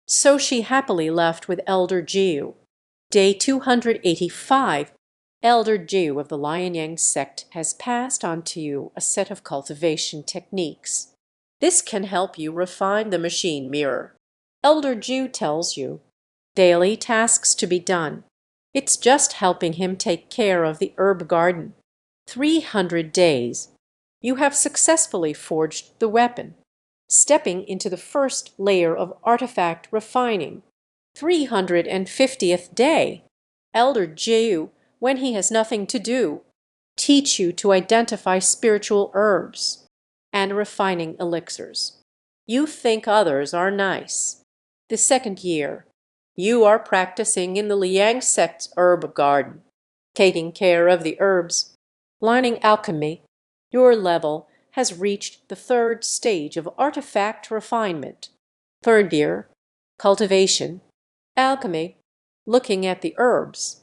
S1: So she happily left with Elder Jiu. Day 285, Elder Jiu of the Lianyang sect has passed on to you a set of cultivation techniques. This can help you refine the machine mirror. Elder Jiu tells you daily tasks to be done. It's just helping him take care of the herb garden. 300 days. You have successfully forged the weapon, stepping into the first layer of artifact refining. 350th day. Elder Jiu, when he has nothing to do, teach you to identify spiritual herbs and refining elixirs. You think others are nice. The 2nd year, you are practicing in the Liang sect's herb garden, taking care of the herbs, learning alchemy. Your level has reached the 3rd stage of artifact refinement. 3rd year, cultivation, alchemy, looking at the herbs.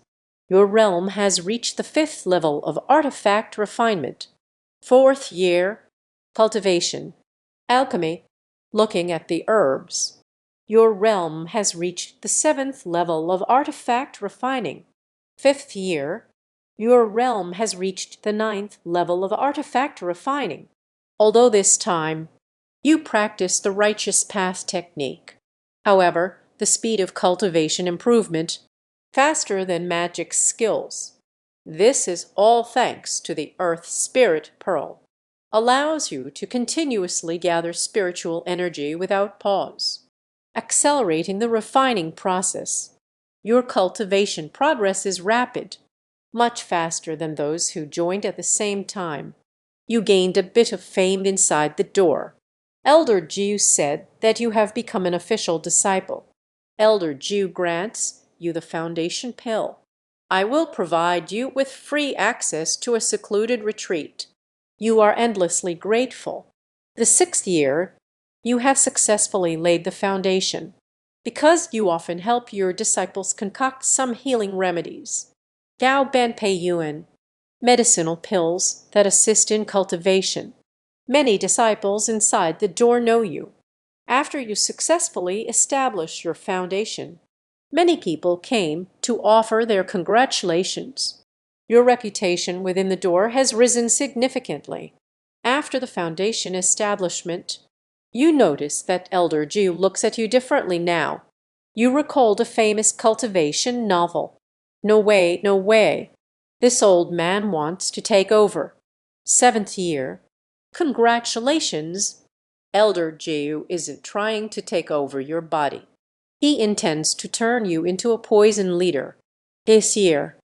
S1: Your realm has reached the 5th level of artifact refinement. 4th year, cultivation, alchemy, looking at the herbs. Your realm has reached the 7th level of artifact refining. 5th year, your realm has reached the 9th level of artifact refining. Although this time, you practice the righteous path technique. However, the speed of cultivation improvement faster than magic skills. This is all thanks to the Earth Spirit Pearl. Allows you to continuously gather spiritual energy without pause, accelerating the refining process. Your cultivation progress is rapid, much faster than those who joined at the same time. You gained a bit of fame inside the door. Elder Jiu said that you have become an official disciple. Elder Jiu grants you the foundation pill. I will provide you with free access to a secluded retreat. You are endlessly grateful. The 6th year, you have successfully laid the foundation, because you often help your disciples concoct some healing remedies. Gao Ben Pei Yuan, medicinal pills that assist in cultivation. Many disciples inside the door know you. After you successfully establish your foundation, many people came to offer their congratulations. Your reputation within the door has risen significantly. After the foundation establishment, you notice that Elder Jiu looks at you differently now. You recalled a famous cultivation novel. No way, no way. This old man wants to take over. Seventh year. Congratulations. Elder Jiu isn't trying to take over your body. He intends to turn you into a poison leader. This year.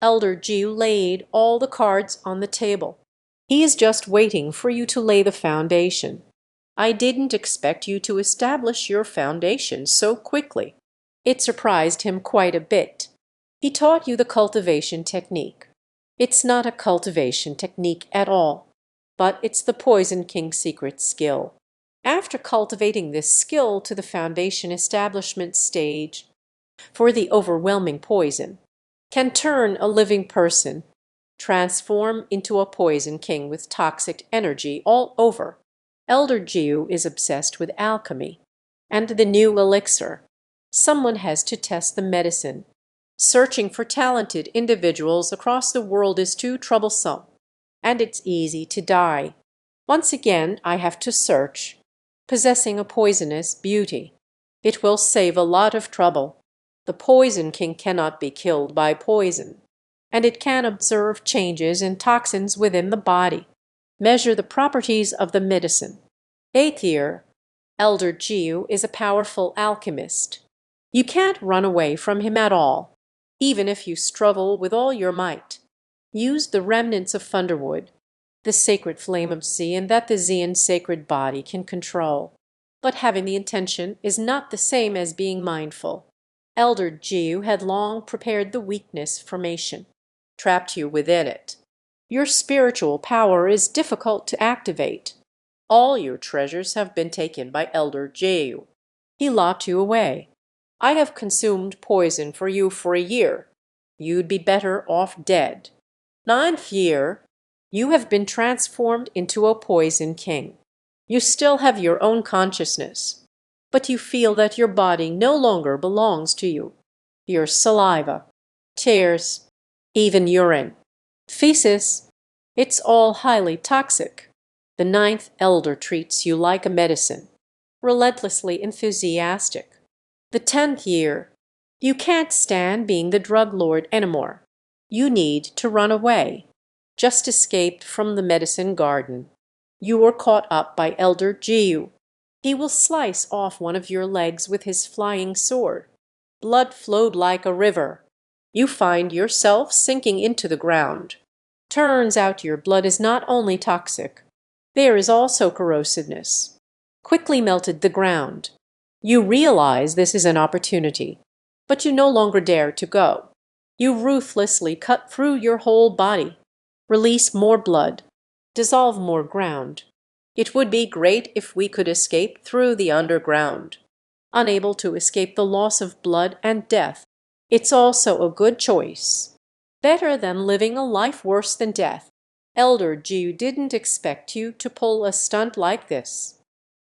S1: Elder Jiu laid all the cards on the table. He is just waiting for you to lay the foundation. I didn't expect you to establish your foundation so quickly. It surprised him quite a bit. He taught you the cultivation technique. It's not a cultivation technique at all, but it's the Poison King secret skill. After cultivating this skill to the foundation establishment stage, for the overwhelming poison, can turn a living person, transform into a Poison King with toxic energy all over. Elder Jiu is obsessed with alchemy and the new elixir. Someone has to test the medicine. Searching for talented individuals across the world is too troublesome, and it's easy to die. Once again, I have to search. Possessing a poisonous beauty. It will save a lot of trouble. The Poison King cannot be killed by poison, and it can observe changes in toxins within the body. Measure the properties of the medicine. Eighth year. Elder Jiu is a powerful alchemist. You can't run away from him at all, even if you struggle with all your might. Use the remnants of Thunderwood, the sacred flame of Xian that the Xian sacred body can control. But having the intention is not the same as being mindful. Elder Jiu had long prepared the weakness formation, trapped you within it. Your spiritual power is difficult to activate. All your treasures have been taken by Elder Jiu. He locked you away. I have consumed poison for you for a year. You'd be better off dead. Ninth year. You have been transformed into a Poison King. You still have your own consciousness, but you feel that your body no longer belongs to you. Your saliva, tears, even urine, feces, it's all highly toxic. The ninth elder treats you like a medicine, relentlessly enthusiastic. The 10th year. You can't stand being the drug lord anymore. You need to run away. Just escaped from the medicine garden. You were caught up by Elder Jiu. He will slice off one of your legs with his flying sword. Blood flowed like a river. You find yourself sinking into the ground. Turns out your blood is not only toxic, there is also corrosiveness. Quickly melted the ground. You realize this is an opportunity, but you no longer dare to go. You ruthlessly cut through your whole body. Release more blood. Dissolve more ground. It would be great if we could escape through the underground. Unable to escape the loss of blood and death, it's also a good choice. Better than living a life worse than death. Elder Jiu didn't expect you to pull a stunt like this.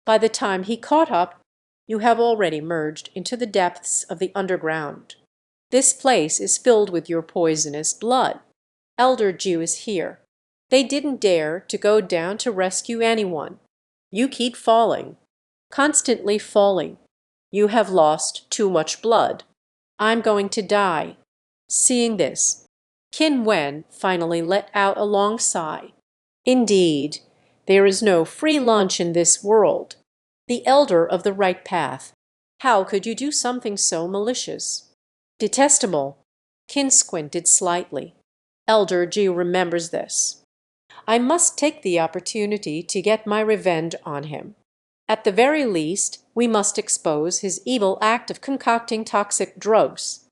S1: By the time he caught up, you have already merged into the depths of the underground. This place is filled with your poisonous blood. Elder Jiu is here. They didn't dare to go down to rescue anyone. You keep falling, constantly falling. You have lost too much blood. I'm going to die. Seeing this, Qin Wen finally let out a long sigh. Indeed, there is no free lunch in this world. The elder of the right path. How could you do something so malicious? Detestable. Qin squinted slightly. Elder Jiu remembers this. I must take the opportunity to get my revenge on him. At the very least, we must expose his evil act of concocting toxic drugs.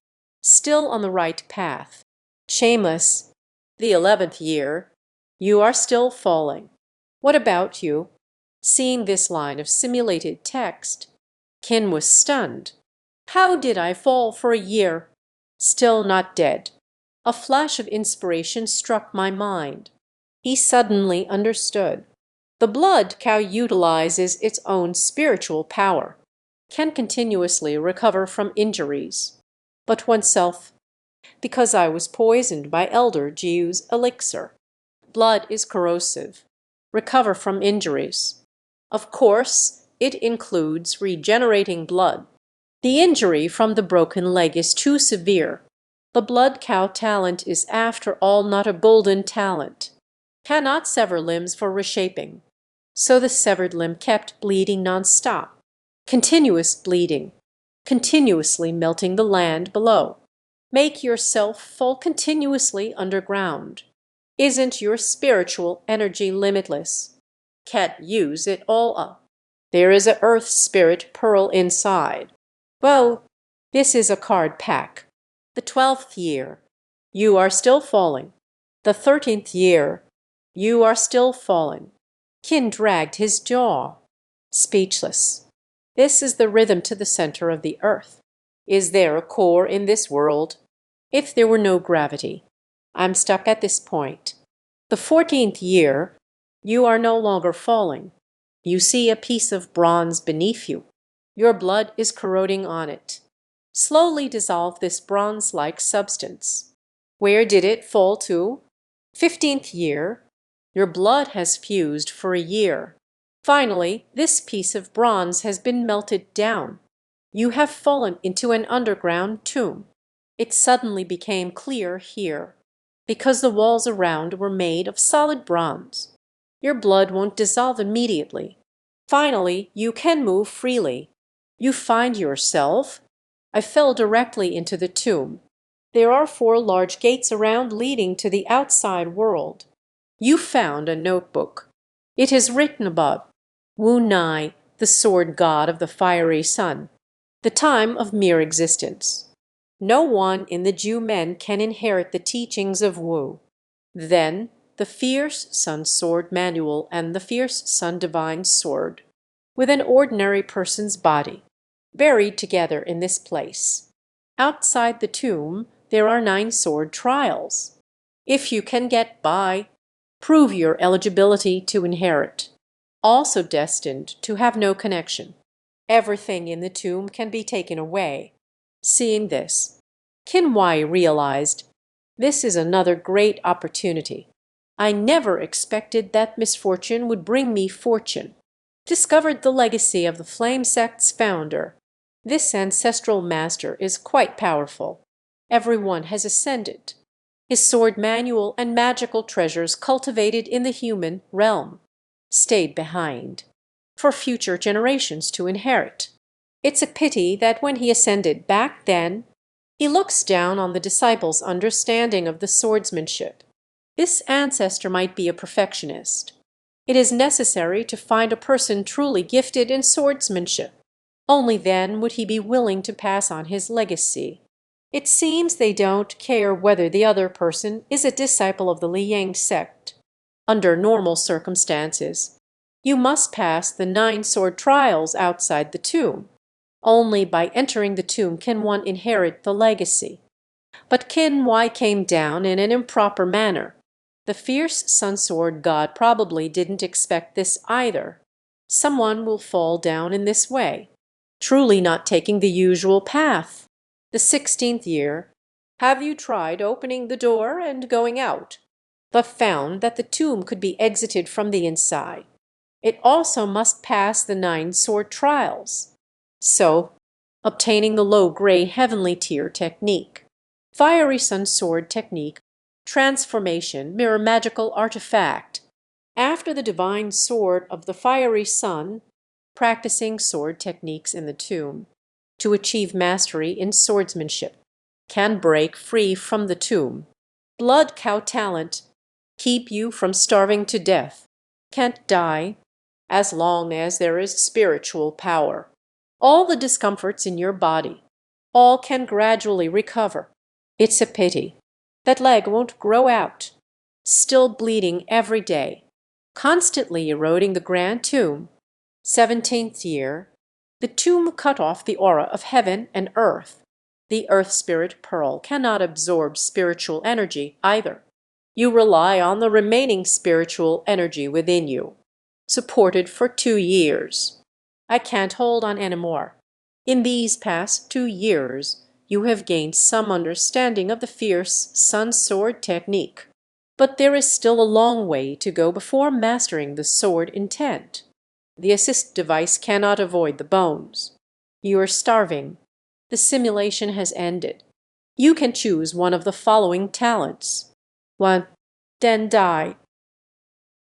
S1: Still on the right path. Shameless. The 11th year. You are still falling. What about you? Seeing this line of simulated text, Qin was stunned. How did I fall for a year? Still not dead. A flash of inspiration struck my mind. He suddenly understood. The blood cow utilizes its own spiritual power, can continuously recover from injuries. But oneself, because I was poisoned by Elder Jiu's elixir. Blood is corrosive. Recover from injuries. Of course, it includes regenerating blood. The injury from the broken leg is too severe. The blood cow talent is after all not a golden talent. Cannot sever limbs for reshaping. So the severed limb kept bleeding non-stop. Continuous bleeding. Continuously melting the land below. Make yourself fall continuously underground. Isn't your spiritual energy limitless? Can't use it all up. There is a earth spirit pearl inside. Well, this is a card pack. The 12th year, you are still falling. The 13th year, you are still falling. Qin dragged his jaw, speechless. This is the rhythm to the center of the earth. Is there a core in this world? If there were no gravity, I'm stuck at this point. The 14th year, you are no longer falling. You see a piece of bronze beneath you. Your blood is corroding on it. Slowly dissolve this bronze-like substance. Where did it fall to? 15th year. Your blood has fused for a year. Finally, this piece of bronze has been melted down. You have fallen into an underground tomb. It suddenly became clear here, because the walls around were made of solid bronze. Your blood won't dissolve immediately. Finally, you can move freely. You find yourself. I fell directly into the tomb. There are 4 large gates around leading to the outside world. You found a notebook. It is written above, Wu Nai, the sword god of the fiery sun, the time of mere existence. No one in the Jew men can inherit the teachings of Wu. Then the fierce sun sword manual and the fierce sun divine sword, with an ordinary person's body, buried together in this place. Outside the tomb, there are 9 sword trials. If you can get by, prove your eligibility to inherit. Also destined to have no connection. Everything in the tomb can be taken away. Seeing this, Qin Wen realized, this is another great opportunity. I never expected that misfortune would bring me fortune. Discovered the legacy of the Flame Sect's founder. This ancestral master is quite powerful. Everyone has ascended. His sword manual and magical treasures cultivated in the human realm stayed behind for future generations to inherit. It's a pity that when he ascended back then, he looks down on the disciples' understanding of the swordsmanship. This ancestor might be a perfectionist. It is necessary to find a person truly gifted in swordsmanship. Only then would he be willing to pass on his legacy. It seems they don't care whether the other person is a disciple of the Liang sect. Under normal circumstances, you must pass the 9 sword trials outside the tomb. Only by entering the tomb can one inherit the legacy. But Qin Wen came down in an improper manner. The fierce sun sword god probably didn't expect this either. Someone will fall down in this way, truly not taking the usual path. The 16th year, have you tried opening the door and going out, but found that the tomb could be exited from the inside? It also must pass the 9 sword trials. So, obtaining the low-grade heavenly tier technique, fiery sun sword technique, transformation, mirror magical artifact. After the divine sword of the fiery sun, practicing sword techniques in the tomb, to achieve mastery in swordsmanship, can break free from the tomb. Blood cow talent, keep you from starving to death. Can't die, as long as there is spiritual power. All the discomforts in your body, all can gradually recover. It's a pity. That leg won't grow out. Still bleeding every day. Constantly eroding the grand tomb. 17th year. The tomb cut off the aura of heaven and earth. The earth spirit pearl cannot absorb spiritual energy either. You rely on the remaining spiritual energy within you. Supported for 2 years. I can't hold on anymore. In these past 2 years, you have gained some understanding of the fierce sun sword technique. But there is still a long way to go before mastering the sword intent. The assist device cannot avoid the bones. You are starving. The simulation has ended. You can choose one of the following talents. 1. Den Dai,